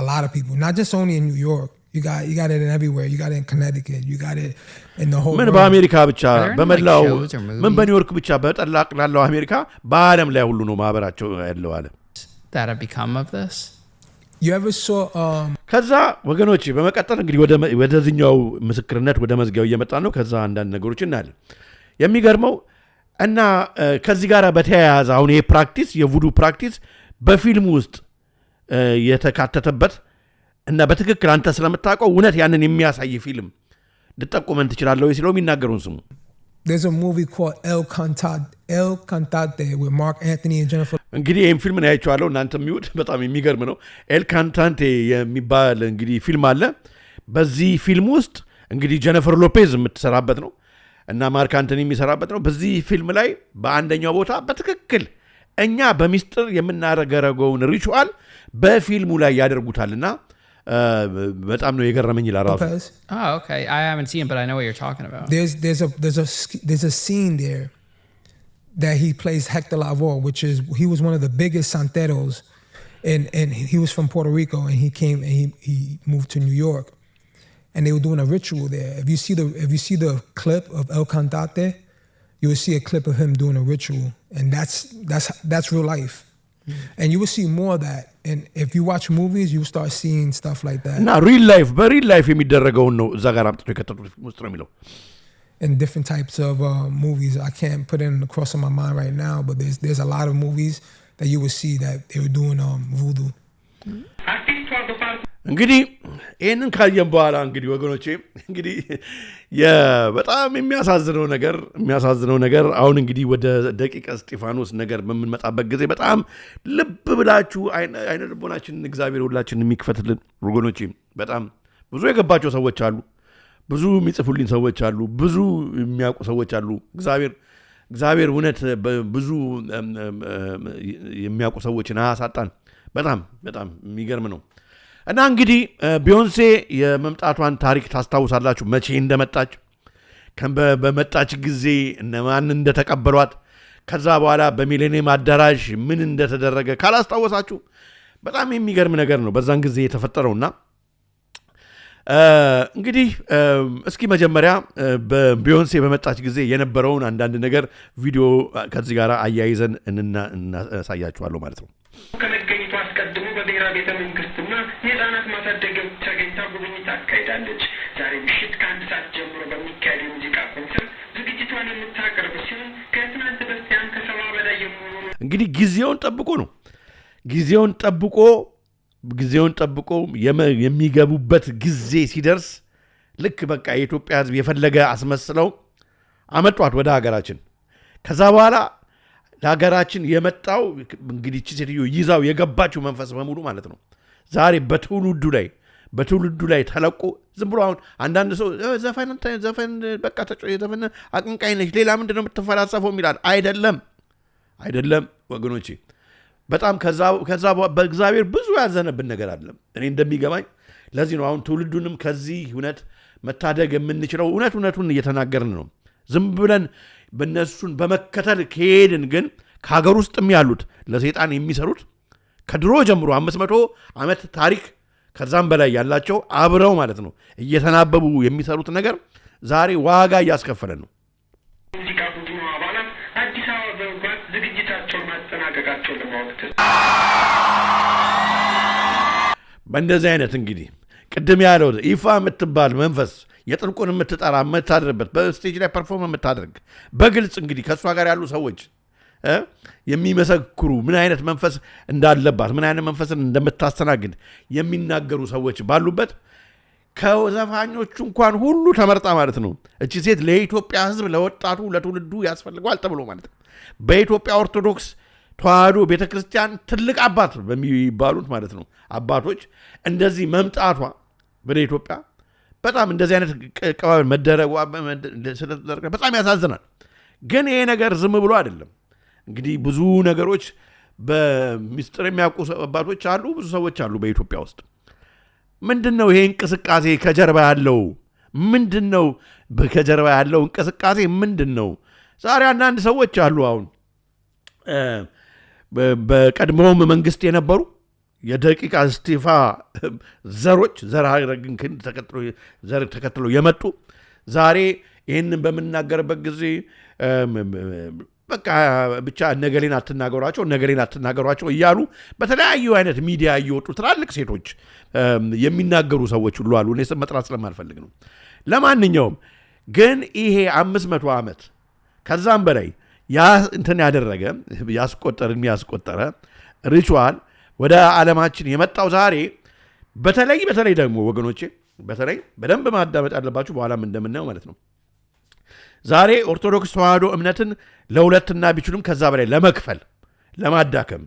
a lot of people, not just only in New York. You got it in everywhere. You got it in Connecticut. You got it in the whole ምን world. በአሜሪካ ብቻ በመላው shows or movies? ምን በኒውዮርክ ብቻ በጠላቅ ላለው አሜሪካ በአለም ላይ ሁሉ ነው ማህበራቸው ያለው አለ That have become of this? You ever saw ከዛ ወገኖች በመቀጠል እንግዲህ ወደዚህኛው ምስክርነት ወደ መዝጊያው እየመጣ ነው ከዛ አንዳንድ ነገሮች እናያለን የሚገርመው እና ከዚህ ጋር በተያያዘ አሁን ይሄ ፕራክቲስ የቡዱ ፕራክቲስ በፊልም ውስጥ የተካተተበት እና በትክክል አንተ ስለምታውቀው እውነት ያንን የሚያሳይ ፊልም ልጠቁመን ትችላለህ ወይ ሲለው የሚናገሩን ስሙ there's a movie called El Cantate with Mark Anthony and Jennifer እንግዲህ ይሄን ፊልም ነው ያያችኋለሁ እናንተ የሚውድ በጣም የሚገርም ነው ኤል ካንታንቴ የሚባል እንግዲህ ፊልም አለ በዚህ ፊልም ውስጥ እንግዲህ ጀነፈር ሎፔዝ የምትሰራበት ነው እና ማርክ አንቶኒ የሚሰራበት ነው በዚህ ፊልም ላይ በአንደኛው ቦታ በትክክል እኛ በሚስጥር የምናረገረገውን ሪቹዋል በፊልሙ ላይ ያደርጉታልና በጣም ነው የገረመኝ ይላራው Oh, okay. I haven't seen it, but I know what you're talking about. There's a scene there that he plays Hector Lavoe, which is he was one of the biggest santeros, and he was from Puerto Rico, and he came and he moved to New York, and they were doing a ritual there. If you see the clip of El Cantate, you will see a clip of him doing a ritual, and that's real life. And you will see more of that. And if you watch movies, you start seeing stuff like that. እና በሪል ላይፍ የሚደረገውን ነው እዛ ጋር አምጥቶ የከተቱት ውስጥ ነው የሚለው in different types of movies. I can't put it across on my mind right now, but there's a lot of movies that you would see that they were doing voodoo. እንግዲህ ይሄንን ካየን በኋላ እንግዲህ ወገኖቼ እንግዲህ በጣም የሚያሳዝነው ነገር አሁን እንግዲህ ወደ ደቂቀ እስጢፋኖስ ነገር በምንመጣበት ጊዜ በጣም ልብ ብላችሁ አይነ ልቦናችንን እግዚአብሔር ሁላችንን የሚክፈትልን ወገኖቼ በጣም ብዙ የገባቸው ሰዎች አሉ ብዙ የሚጽፉልኝ ሰዎች አሉ ብዙ የሚያውቁ ሰዎች አሉ እግዚአብሔር እውነት ብዙ የሚያውቁ ሰዎችን አያሳጣን በጣም የሚገርም ነው እና እንግዲህ ቢዮንሴ የመምጣቷን ታሪክ ታስታውሳላችሁ መቼ እንደመጣች በመጣች ጊዜ እነማን እንደተቀበሏት ከዛ በኋላ በሚሌኒየም አዳራሽ ምን እንደተደረገ ካላስታወሳችሁ በጣም የሚገርም ነገር ነው በዛን ጊዜ የተፈጠረውና እንግዲህ እስኪ መጀመሪያ በቢዮንሴ በመጣች ጊዜ የነበረውን አንዳንድ ነገር ቪዲዮ ከዚህ ጋር አያይዘን እናሳያችኋለሁ ማለት ነው ከመገኘቱ አስቀድሞ በብሔራዊ ቤተ መንግስትና የህፃናት ማሳደጊያ ተገኝታ ጉብኝት አካሂዳለች። ዛሬ ምሽት ከአንድ ሰዓት ጀምሮ በሚካሄድ የሙዚቃ ኮንሰርት ዝግጅቷን የምታቀርብ ሲሆን ከትናንት በስቲያም ከሰባ በላይ የሚሆኑ እንግዲህ ጊዜውን ጠብቆ የሚገቡበት ጊዜ ሲደርስ ልክ በቃ የኢትዮጵያ ህዝብ የፈለገ አስመስለው አመጧት ወደ ሀገራችን ከዛ በኋላ ለሀገራችን የመጣው እንግዲህ ሴትዮ ይዛው የገባችው መንፈስ በሙሉ ማለት ነው ዛሬ በትውልዱ ላይ ተለቆ ዝም ብሎ አሁን አንዳንድ ሰው ዘፈን በቃ ዘፈን አቅንቃኝ ነች ሌላ ምንድነው የምትፈላሰፈው ይላል አይደለም ወገኖቼ በጣም ከዛ በእግዚአብሔር ብዙ ያዘነብን ነገር አለ እኔ እንደሚገባኝ ለዚህ ነው አሁን ትውልዱንም ከዚህ እውነት መታደግ የምንችለው እውነቱን እየተናገርን ነው ዝም ብለን በእነሱን በመከተል ከሄድን ግን ከሀገር ውስጥም ያሉት ለሰይጣን የሚሰሩት ከድሮ ጀምሮ 500 ዓመት ታሪክ ከዛም በላይ ያላቸው አብረው ማለት ነው እየተናበቡ የሚሰሩት ነገር ዛሬ ዋጋ እያስከፈለን ነው ሙዚቃ ቡድኑ አባላት አዲስ አበባ በመግባት ዝግጅታቸውን ማጠናቀቃቸውን ለማወቅ በእንደዚህ አይነት እንግዲህ ቅድም ያለው ይፋ የምትባል መንፈስ የጥልቁን የምትጠራ የምታደርበት በስቴጅ ላይ ፐርፎርም የምታደርግ በግልጽ እንግዲህ ከእሷ ጋር ያሉ ሰዎች የሚመሰክሩ ምን አይነት መንፈስ እንዳለባት ምን አይነት መንፈስን እንደምታስተናግድ የሚናገሩ ሰዎች ባሉበት ከዘፋኞቹ እንኳን ሁሉ ተመርጣ ማለት ነው እቺ ሴት ለኢትዮጵያ ህዝብ ለወጣቱ ለትውልዱ ያስፈልጋል ተብሎ ማለት ነው በኢትዮጵያ ኦርቶዶክስ ተዋህዶ ቤተክርስቲያን ትልቅ አባት በሚባሉት ማለት ነው አባቶች እንደዚህ መምጣቷ በኢትዮጵያ በጣም እንደዚህ አይነት ቀባብ መደረጓ በጣም ያሳዝናል ግን ይሄ ነገር ዝም ብሎ አይደለም እንግዲህ ብዙ ነገሮች በሚስጥር የሚያውቁ አባቶች አሉ፣ ብዙ ሰዎች አሉ በኢትዮጵያ ውስጥ። ምንድነው ይሄ እንቅስቃሴ ከጀርባ ያለው? ምንድነው ከጀርባ ያለው እንቅስቃሴ ምንድነው? ዛሬ አንዳንድ ሰዎች አሉ አሁን በቀድሞውም መንግስት የነበሩ የደቂቀ እስጢፋ ዘሮች ዘርሃረግን ተከትለው የመጡ ዛሬ ይህንን በምናገርበት ጊዜ በቃ ብቻ ነገሌን አትናገሯቸው እያሉ በተለያዩ አይነት ሚዲያ እየወጡ ትላልቅ ሴቶች የሚናገሩ ሰዎች ሁሉ አሉ። እኔ ስም መጥራት ስለማልፈልግ ነው። ለማንኛውም ግን ይሄ 500 ዓመት ከዛም በላይ እንትን ያደረገ ያስቆጠረ ሪቹዋል ወደ ዓለማችን የመጣው ዛሬ በተለይ ደግሞ ወገኖቼ በተለይ በደንብ ማዳመጥ ያለባችሁ በኋላም እንደምናየው ማለት ነው። ዛሬ ኦርቶዶክስ ተዋህዶ እምነትን ለሁለትና ቢችሉም ከዛ በላይ ለመክፈል ለማዳከም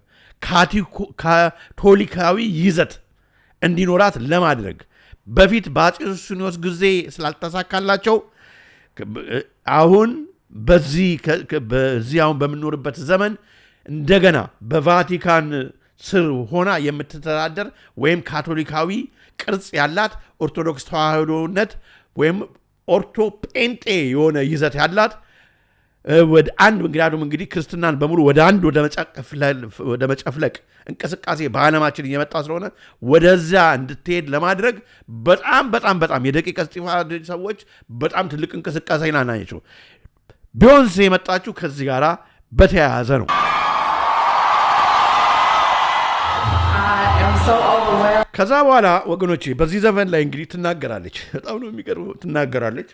ካቶሊካዊ ይዘት እንዲኖራት ለማድረግ በፊት በአፄ ሱስንዮስ ጊዜ ስላልተሳካላቸው አሁን በዚህ አሁን በምንኖርበት ዘመን እንደገና በቫቲካን ስር ሆና የምትተዳደር ወይም ካቶሊካዊ ቅርጽ ያላት ኦርቶዶክስ ተዋህዶነት ወይም ኦርቶ ጴንጤ የሆነ ይዘት ያላት ወደ አንድ ምክንያቱም እንግዲህ ክርስትናን በሙሉ ወደ አንድ ወደ መጨፍለቅ እንቅስቃሴ በዓለማችን እየመጣ ስለሆነ ወደዚያ እንድትሄድ ለማድረግ በጣም የደቂቀ እስጢፋ ሰዎች በጣም ትልቅ እንቅስቃሴ ናቸው። ቢዮንሴ የመጣችው ከዚህ ጋር በተያያዘ ነው። ከዛ በኋላ ወገኖቼ በዚህ ዘመን ላይ እንግዲህ ትናገራለች። በጣም ነው የሚገርመው፣ ትናገራለች።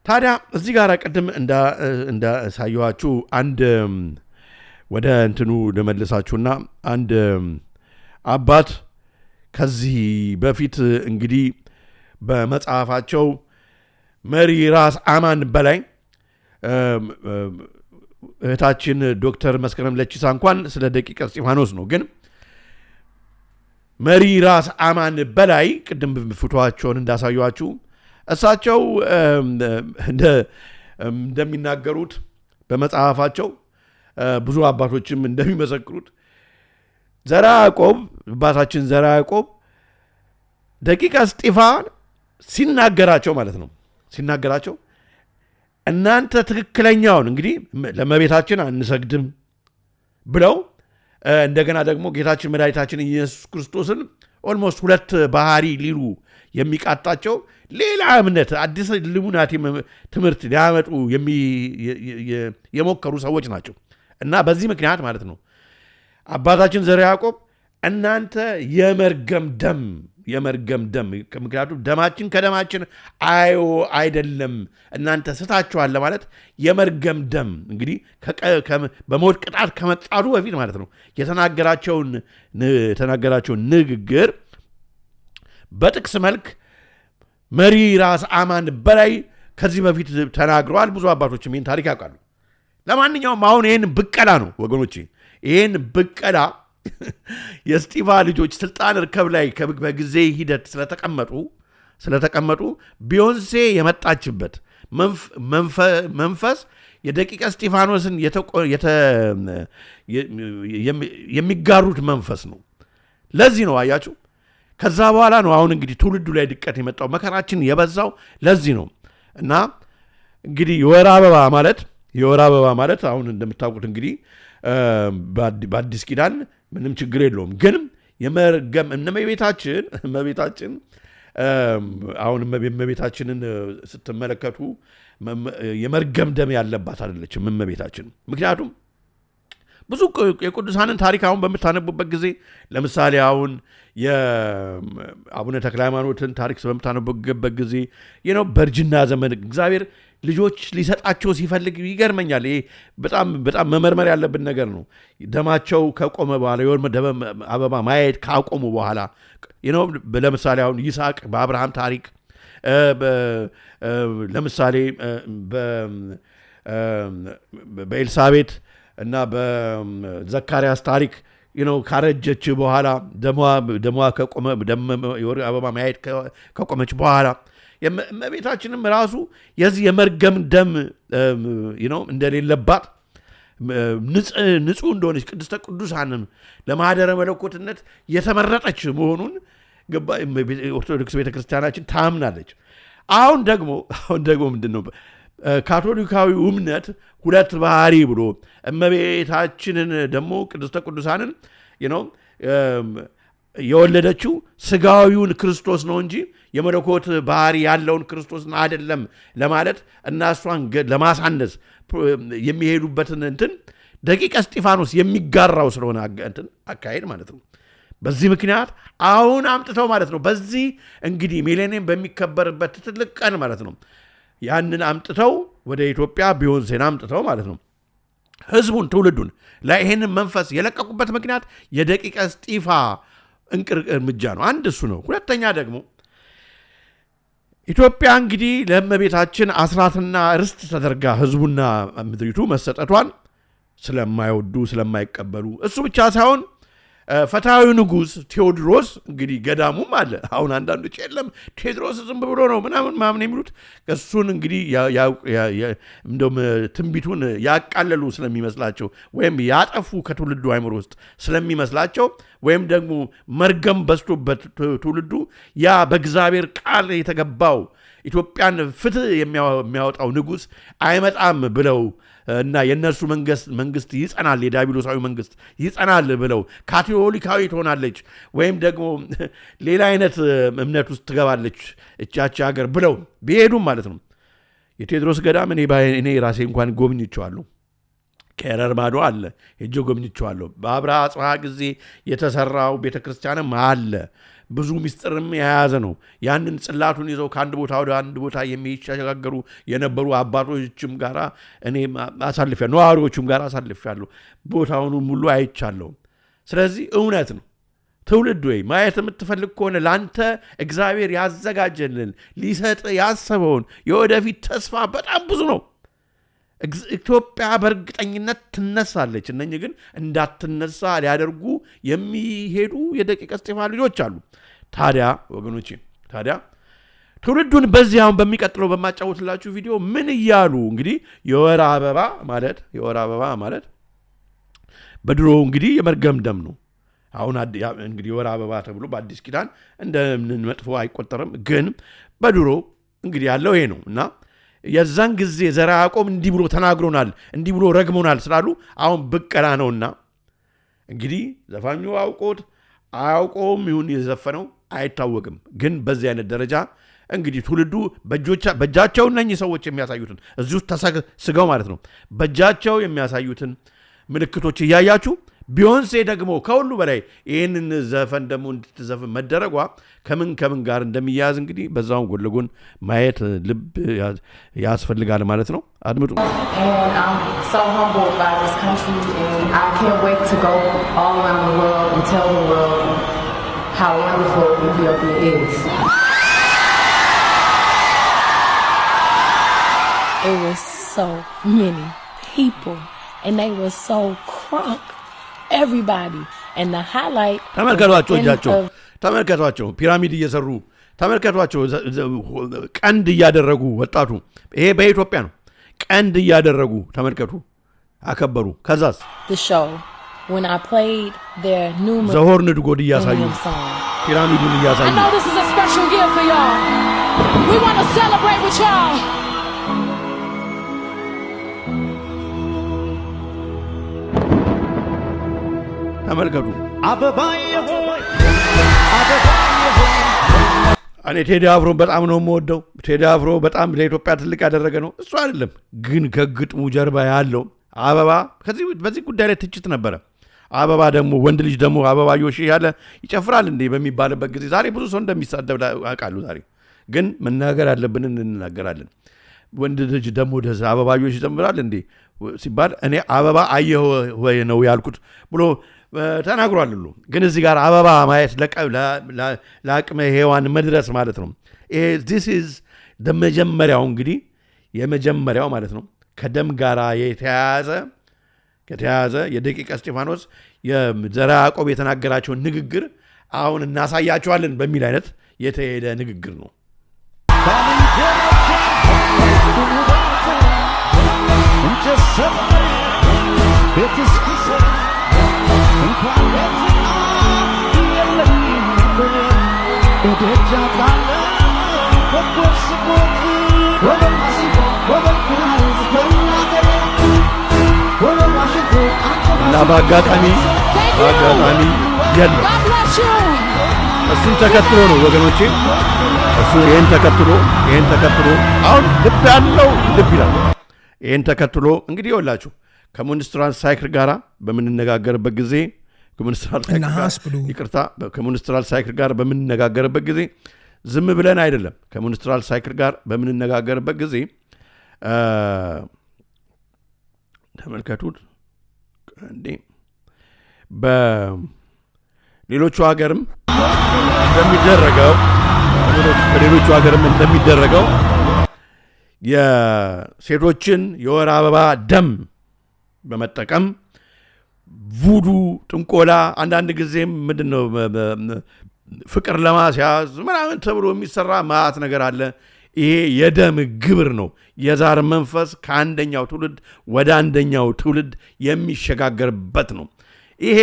ታዲያ እዚህ ጋር ቅድም እንዳሳየኋችሁ አንድ ወደ እንትኑ ልመልሳችሁና አንድ አባት ከዚህ በፊት እንግዲህ በመጽሐፋቸው መሪ ራስ አማን በላይ እህታችን ዶክተር መስከረም ለቺሳ እንኳን ስለ ደቂቀ እስጢፋኖስ ነው፣ ግን መሪ ራስ አማን በላይ ቅድም ፎቶዋቸውን እንዳሳዩአችሁ እሳቸው እንደሚናገሩት በመጽሐፋቸው ብዙ አባቶችም እንደሚመሰክሩት አባታችን ዘርዓ ያዕቆብ ደቂቀ እስጢፋን ሲናገራቸው ማለት ነው ሲናገራቸው እናንተ ትክክለኛውን እንግዲህ ለእመቤታችን አንሰግድም ብለው እንደገና ደግሞ ጌታችን መድኃኒታችን ኢየሱስ ክርስቶስን ኦልሞስት ሁለት ባህሪ ሊሉ የሚቃጣቸው ሌላ እምነት አዲስ ልሙናት ትምህርት ሊያመጡ የሞከሩ ሰዎች ናቸው። እና በዚህ ምክንያት ማለት ነው አባታችን ዘርዓ ያዕቆብ እናንተ የመርገም ደም ምክንያቱም ደማችን ከደማችን አይደለም እናንተ ስታችኋል ለማለት የመርገም ደም እንግዲህ በሞት ቅጣት ከመጣዱ በፊት ማለት ነው የተናገራቸውን ንግግር በጥቅስ መልክ መሪ ራስ አማን በላይ ከዚህ በፊት ተናግረዋል። ብዙ አባቶችም ይህን ታሪክ ያውቃሉ። ለማንኛውም አሁን ይህን ብቀላ ነው ወገኖቼ፣ ይህን ብቀላ የእስጢፋ ልጆች ስልጣን እርከብ ላይ በጊዜ ሂደት ስለተቀመጡ ቢዮንሴ የመጣችበት መንፈስ የደቂቀ እስጢፋኖስን የሚጋሩት መንፈስ ነው። ለዚህ ነው አያችሁ። ከዛ በኋላ ነው አሁን እንግዲህ ትውልዱ ላይ ድቀት የመጣው መከራችን የበዛው ለዚህ ነው። እና እንግዲህ የወር አበባ ማለት አሁን እንደምታውቁት እንግዲህ በአዲስ ኪዳን ምንም ችግር የለውም። ግን የመርገም እመቤታችን አሁን እመቤታችንን ስትመለከቱ የመርገም ደም ያለባት አይደለችም እመቤታችን። ምክንያቱም ብዙ የቅዱሳንን ታሪክ አሁን በምታነቡበት ጊዜ ለምሳሌ አሁን የአቡነ ተክለ ሃይማኖትን ታሪክ በምታነቡበት ጊዜ በእርጅና ዘመን እግዚአብሔር ልጆች ሊሰጣቸው ሲፈልግ ይገርመኛል። ይሄ በጣም መመርመር ያለብን ነገር ነው። ደማቸው ከቆመ በኋላ የወር አበባ ማየት ካቆሙ በኋላ ለምሳሌ አሁን ይስሐቅ በአብርሃም ታሪክ ለምሳሌ በኤልሳቤት እና በዘካርያስ ታሪክ ካረጀች በኋላ ደሟ ከቆመ የወር አበባ ማየት ከቆመች በኋላ እመቤታችንም ራሱ የዚህ የመርገም ደም እንደሌለባት ንጹህ እንደሆነች ቅድስተ ቅዱሳንም ለማህደረ መለኮትነት የተመረጠች መሆኑን ኦርቶዶክስ ቤተክርስቲያናችን ታምናለች። አሁን ደግሞ ምንድነው ካቶሊካዊ እምነት ሁለት ባህሪ ብሎ እመቤታችንን ደግሞ ቅድስተ ቅዱሳንን የወለደችው ስጋዊውን ክርስቶስ ነው እንጂ የመለኮት ባህሪ ያለውን ክርስቶስን አይደለም ለማለት እና እሷን ለማሳነስ የሚሄዱበትን እንትን ደቂቀ እስጢፋኖስ የሚጋራው ስለሆነ እንትን አካሄድ ማለት ነው። በዚህ ምክንያት አሁን አምጥተው ማለት ነው በዚህ እንግዲህ ሚሌኒየም በሚከበርበት ትልቅ ቀን ማለት ነው ያንን አምጥተው ወደ ኢትዮጵያ ቢዮንሴን አምጥተው ማለት ነው ህዝቡን ትውልዱን ለይሄንን መንፈስ የለቀቁበት ምክንያት የደቂቀ እስጢፋ እርምጃ ነው። አንድ እሱ ነው። ሁለተኛ ደግሞ ኢትዮጵያ እንግዲህ ለእመቤታችን አስራትና ርስት ተደርጋ ህዝቡና ምድሪቱ መሰጠቷን ስለማይወዱ ስለማይቀበሉ እሱ ብቻ ሳይሆን ፈታዊ ንጉስ ቴዎድሮስ እንግዲህ ገዳሙም አለ። አሁን አንዳንዶች የለም ቴዎድሮስ ዝም ብሎ ነው ምናምን የሚሉት እሱን እንግዲህ እንደውም ትንቢቱን ያቃለሉ ስለሚመስላቸው ወይም ያጠፉ ከትውልዱ አይምሮ ውስጥ ስለሚመስላቸው ወይም ደግሞ መርገም በስቶበት ትውልዱ ያ በእግዚአብሔር ቃል የተገባው ኢትዮጵያን ፍትህ የሚያወጣው ንጉስ አይመጣም ብለው እና የነሱ መንግስት ይጸናል የዳቢሎሳዊ መንግስት ይጸናል ብለው ካቶሊካዊ ትሆናለች ወይም ደግሞ ሌላ አይነት እምነት ውስጥ ትገባለች እቻች ሀገር ብለው ቢሄዱም ማለት ነው የቴዎድሮስ ገዳም እኔ ራሴ እንኳን ጎብኝቼዋለሁ። ከረር ማዶ አለ ሄጄ ጎብኝቼዋለሁ። በአብርሃ አጽብሃ ጊዜ የተሰራው ቤተክርስቲያንም አለ። ብዙ ምስጢርም የያዘ ነው። ያንን ጽላቱን ይዘው ከአንድ ቦታ ወደ አንድ ቦታ የሚሻገሩ የነበሩ አባቶችም ጋራ እኔ አሳልፌያለሁ፣ ነዋሪዎችም ጋራ አሳልፌያለሁ። ቦታውንም ሁሉ አይቻለሁ። ስለዚህ እውነት ነው። ትውልድ ወይ ማየት የምትፈልግ ከሆነ ላንተ እግዚአብሔር ያዘጋጀልን ሊሰጥ ያሰበውን የወደፊት ተስፋ በጣም ብዙ ነው። ኢትዮጵያ በእርግጠኝነት ትነሳለች። እነኚህ ግን እንዳትነሳ ሊያደርጉ የሚሄዱ የደቂቀ እስጢፋ ልጆች አሉ። ታዲያ ወገኖቼ ትውልዱን በዚህ አሁን በሚቀጥለው በማጫወትላችሁ ቪዲዮ ምን እያሉ እንግዲህ የወር አበባ ማለት በድሮ እንግዲህ የመርገም ደም ነው። አሁን እንግዲህ የወር አበባ ተብሎ በአዲስ ኪዳን እንደ መጥፎ አይቆጠርም። ግን በድሮ እንግዲህ ያለው ይሄ ነው እና የዛን ጊዜ ዘራ ያዕቆብ እንዲህ ብሎ ተናግሮናል፣ እንዲህ ብሎ ረግሞናል ስላሉ አሁን ብቀላ ነውና እንግዲህ ዘፋኙ አውቆት አያውቆም ይሁን የዘፈነው አይታወቅም። ግን በዚህ አይነት ደረጃ እንግዲህ ትውልዱ በእጃቸው እነኚህ ሰዎች የሚያሳዩትን እዚህ ውስጥ ተሰግስገው ማለት ነው በእጃቸው የሚያሳዩትን ምልክቶች እያያችሁ ቢዮንሴ ደግሞ ከሁሉ በላይ ይህንን ዘፈን ደግሞ እንድትዘፍን መደረጓ ከምን ጋር እንደሚያያዝ እንግዲህ በዛው ጎን ለጎን ማየት ልብ ያስፈልጋል ማለት ነው። አድምጡ። And I'm so humbled by this country and I can't wait to go all around the world and tell the world how wonderful Ethiopia is. It was so many people and they were so crunk. Everybody and the highlight ተመልከቷቸው ፒራሚድ እየሰሩ ተመልከቷቸው ቀንድ እያደረጉ ወጣቱ ይሄ በኢትዮጵያ ነው ቀንድ እያደረጉ ተመልከቱ አከበሩ ከዛስ the show when I played their new ዘሆርንድ ጎድ እያሳዩ ፒራሚዱን እያሳዩ I know this is a special year for y'all. We want to celebrate with y'all. ተመልከቱ እኔ ቴዲ አፍሮ በጣም ነው የምወደው። ቴዲ አፍሮ በጣም ለኢትዮጵያ ትልቅ ያደረገ ነው እሱ አይደለም። ግን ከግጥሙ ጀርባ ያለው አበባ በዚህ ጉዳይ ላይ ትችት ነበረ። አበባ ደግሞ ወንድ ልጅ ደግሞ አበባዮሽ ያለ ይጨፍራል እንዴ በሚባልበት ጊዜ ዛሬ ብዙ ሰው እንደሚሳደብ አውቃለሁ። ዛሬ ግን መናገር ያለብንን እንናገራለን። ወንድ ልጅ ደግሞ ደስ አበባዮሽ ይዘምራል እንዴ ሲባል እኔ አበባ አየሁ ወይ ነው ያልኩት ብሎ ተናግሯል ሁሉ። ግን እዚህ ጋር አበባ ማየት ለአቅመ ሔዋን መድረስ ማለት ነው። this is the መጀመሪያው እንግዲህ የመጀመሪያው ማለት ነው ከደም ጋራ ከተያያዘ የደቂቀ እስጢፋኖስ የዘራ ያዕቆብ የተናገራቸውን ንግግር አሁን እናሳያቸዋለን በሚል አይነት የተሄደ ንግግር ነው። እና በአጋጣሚ የለም እሱን ተከትሎ ነው ወገኖቼ እሱ ይሄን ተከትሎ አሁን ልብ ያለው ልብ ይላል ይሄን ተከትሎ እንግዲህ ይወላችሁ ከሞንስትራል ሳይክል ጋራ በምንነጋገርበት ጊዜ ከሞንስትራል ሳይክል ጋር በምንነጋገርበት ጊዜ ዝም ብለን አይደለም ከሞንስትራል ሳይክል ጋር በምንነጋገርበት ጊዜ ተመልከቱት እንዴ በሌሎቹ ሀገርም እንደሚደረገው የሴቶችን የወር አበባ ደም በመጠቀም ቡዱ ጥንቆላ አንዳንድ ጊዜም ምንድነው ፍቅር ለማስያዝ ምናምን ተብሎ የሚሰራ ማአት ነገር አለ ይሄ የደም ግብር ነው የዛር መንፈስ ከአንደኛው ትውልድ ወደ አንደኛው ትውልድ የሚሸጋገርበት ነው ይሄ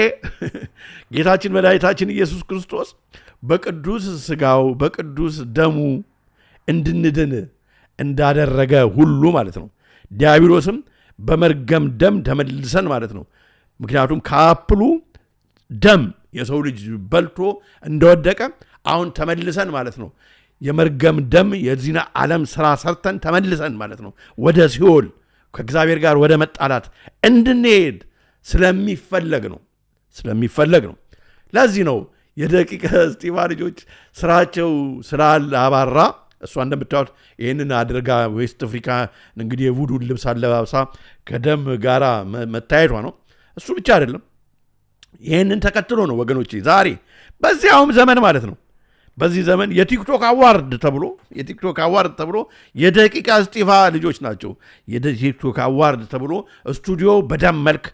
ጌታችን መድኃኒታችን ኢየሱስ ክርስቶስ በቅዱስ ሥጋው በቅዱስ ደሙ እንድንድን እንዳደረገ ሁሉ ማለት ነው ዲያብሎስም በመርገም ደም ተመልሰን ማለት ነው ምክንያቱም ከአፕሉ ደም የሰው ልጅ በልቶ እንደወደቀ አሁን ተመልሰን ማለት ነው የመርገም ደም የዚህና ዓለም ሥራ ሰርተን ተመልሰን ማለት ነው ወደ ሲኦል ከእግዚአብሔር ጋር ወደ መጣላት እንድንሄድ ስለሚፈለግ ነው ለዚህ ነው የደቂቀ እስጢፋ ልጆች ስራቸው ስላላባራ እሷ እንደምታዩት ይህንን አድርጋ ዌስት አፍሪካ እንግዲህ የቡዱን ልብስ አለባብሳ ከደም ጋራ መታየቷ ነው እሱ ብቻ አይደለም ይህንን ተከትሎ ነው ወገኖቼ ዛሬ በዚያውም ዘመን ማለት ነው በዚህ ዘመን የቲክቶክ አዋርድ ተብሎ የደቂቀ እስጢፋ ልጆች ናቸው የቲክቶክ አዋርድ ተብሎ ስቱዲዮ በደም መልክ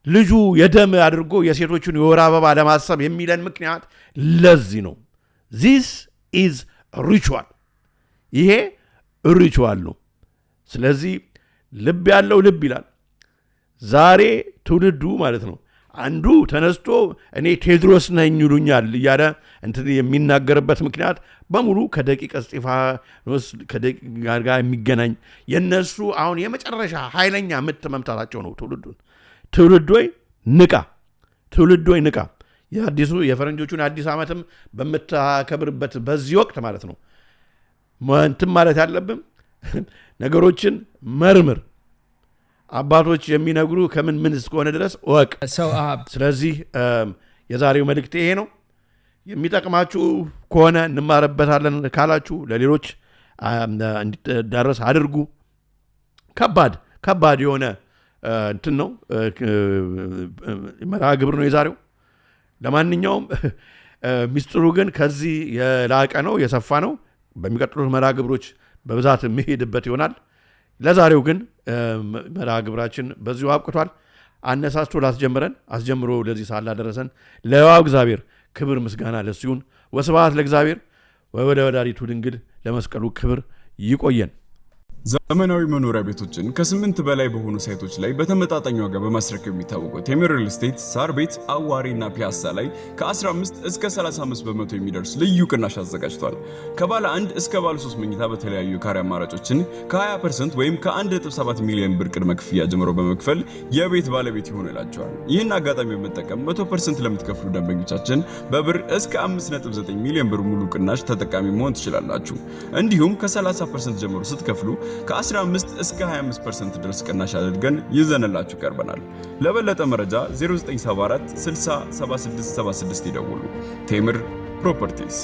ልጁ የደም አድርጎ የሴቶችን የወር አበባ ለማሰብ የሚለን ምክንያት ለዚህ ነው this is ritual ይሄ ሪቹዋል ነው ስለዚህ ልብ ያለው ልብ ይላል ዛሬ ትውልዱ ማለት ነው አንዱ ተነስቶ እኔ ቴድሮስ ነኝ ይሉኛል እያለ እንትን የሚናገርበት ምክንያት በሙሉ ከደቂቀ እስጢፋኖስ ጋር የሚገናኝ የነሱ አሁን የመጨረሻ ኃይለኛ ምት መምታታቸው ነው ትውልዶይ ንቃ የፈረንጆቹን አዲስ ዓመትም በመታከብርበት በዚህ ወቅት ማለት ነው እንትን ማለት ያለብን ነገሮችን መርምር አባቶች የሚነግሩ ከምን ምን እስከሆነ ድረስ ወቅ ስለዚህ የዛሬው መልእክት ይሄ ነው የሚጠቅማችሁ ከሆነ እንማረበታለን ካላችሁ ለሌሎች እንዲዳረስ አድርጉ ከባድ የሆነ እንትን ነው መርሃ ግብር ነው የዛሬው ለማንኛውም ሚስጥሩ ግን ከዚህ የላቀ ነው የሰፋ ነው በሚቀጥሉት መርሃ ግብሮች በብዛት የሚሄድበት ይሆናል ለዛሬው ግን መርሃ ግብራችን በዚሁ አብቅቷል አነሳስቶ ላስጀምረን አስጀምሮ ለዚህ ሳላ ደረሰን ለዋው እግዚአብሔር ክብር ምስጋና ለሱ ይሁን ወስብሐት ለእግዚአብሔር ወለወላዲቱ ድንግል ለመስቀሉ ክብር ይቆየን ዘመናዊ መኖሪያ ቤቶችን ከ8 በላይ በሆኑ ሳይቶች ላይ በተመጣጣኝ ዋጋ በማስረከብ የሚታወቀው ቴምር ሪል ስቴት ሳር ቤት አዋሪና ፒያሳ ላይ ከ15 እስከ 35% የሚደርስ ልዩ ቅናሽ አዘጋጅቷል። ከባለ 1 እስከ ባለ 3 መኝታ በተለያዩ የካሬ አማራጮችን ከ20% ወይም ከ1.7 ሚሊዮን ብር ቅድመ ክፍያ ጀምሮ በመክፈል የቤት ባለቤት ይሆኑ ይላቸዋል። ይህን አጋጣሚ በመጠቀም 100% ለምትከፍሉ ደንበኞቻችን በብር እስከ 5.9 ሚሊዮን ብር ሙሉ ቅናሽ ተጠቃሚ መሆን ትችላላችሁ። እንዲሁም ከ30% ጀምሮ ስትከፍሉ ከ15 እስከ 25% ድረስ ቅናሽ አድርገን ይዘንላችሁ ቀርበናል። ለበለጠ መረጃ 0974 60 7676 ይደውሉ። ቴምር ፕሮፐርቲስ።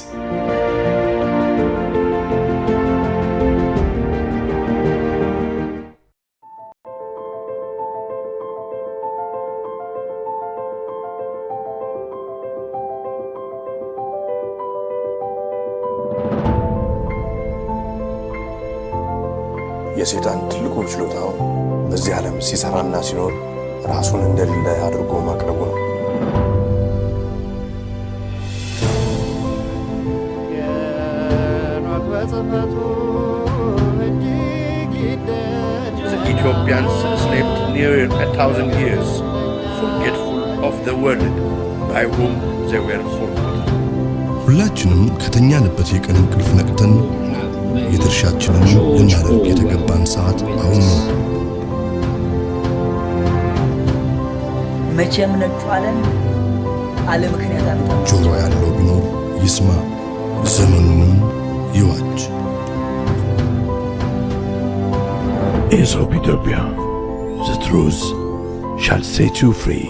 የሰይጣን ትልቁ ችሎታው በዚህ ዓለም ሲሰራና ሲኖር ራሱን እንደሌለ አድርጎ ማቅረቡ ነው። The Ethiopians enslaved near 1,000 years, forgetful of the word by whom they were forgotten. ሁላችንም ከተኛንበት የቀን እንቅልፍ ነቅተን የድርሻችንን ልናደርግ የተገባን ሰዓት አሁን ነው። መቼም ነጩ ዓለም አለ ምክንያት አመጣ። ጆሮ ያለው ቢኖር ይስማ፣ ዘመኑንም ይዋጅ። Aesop Ethiopia, the truth shall set you free.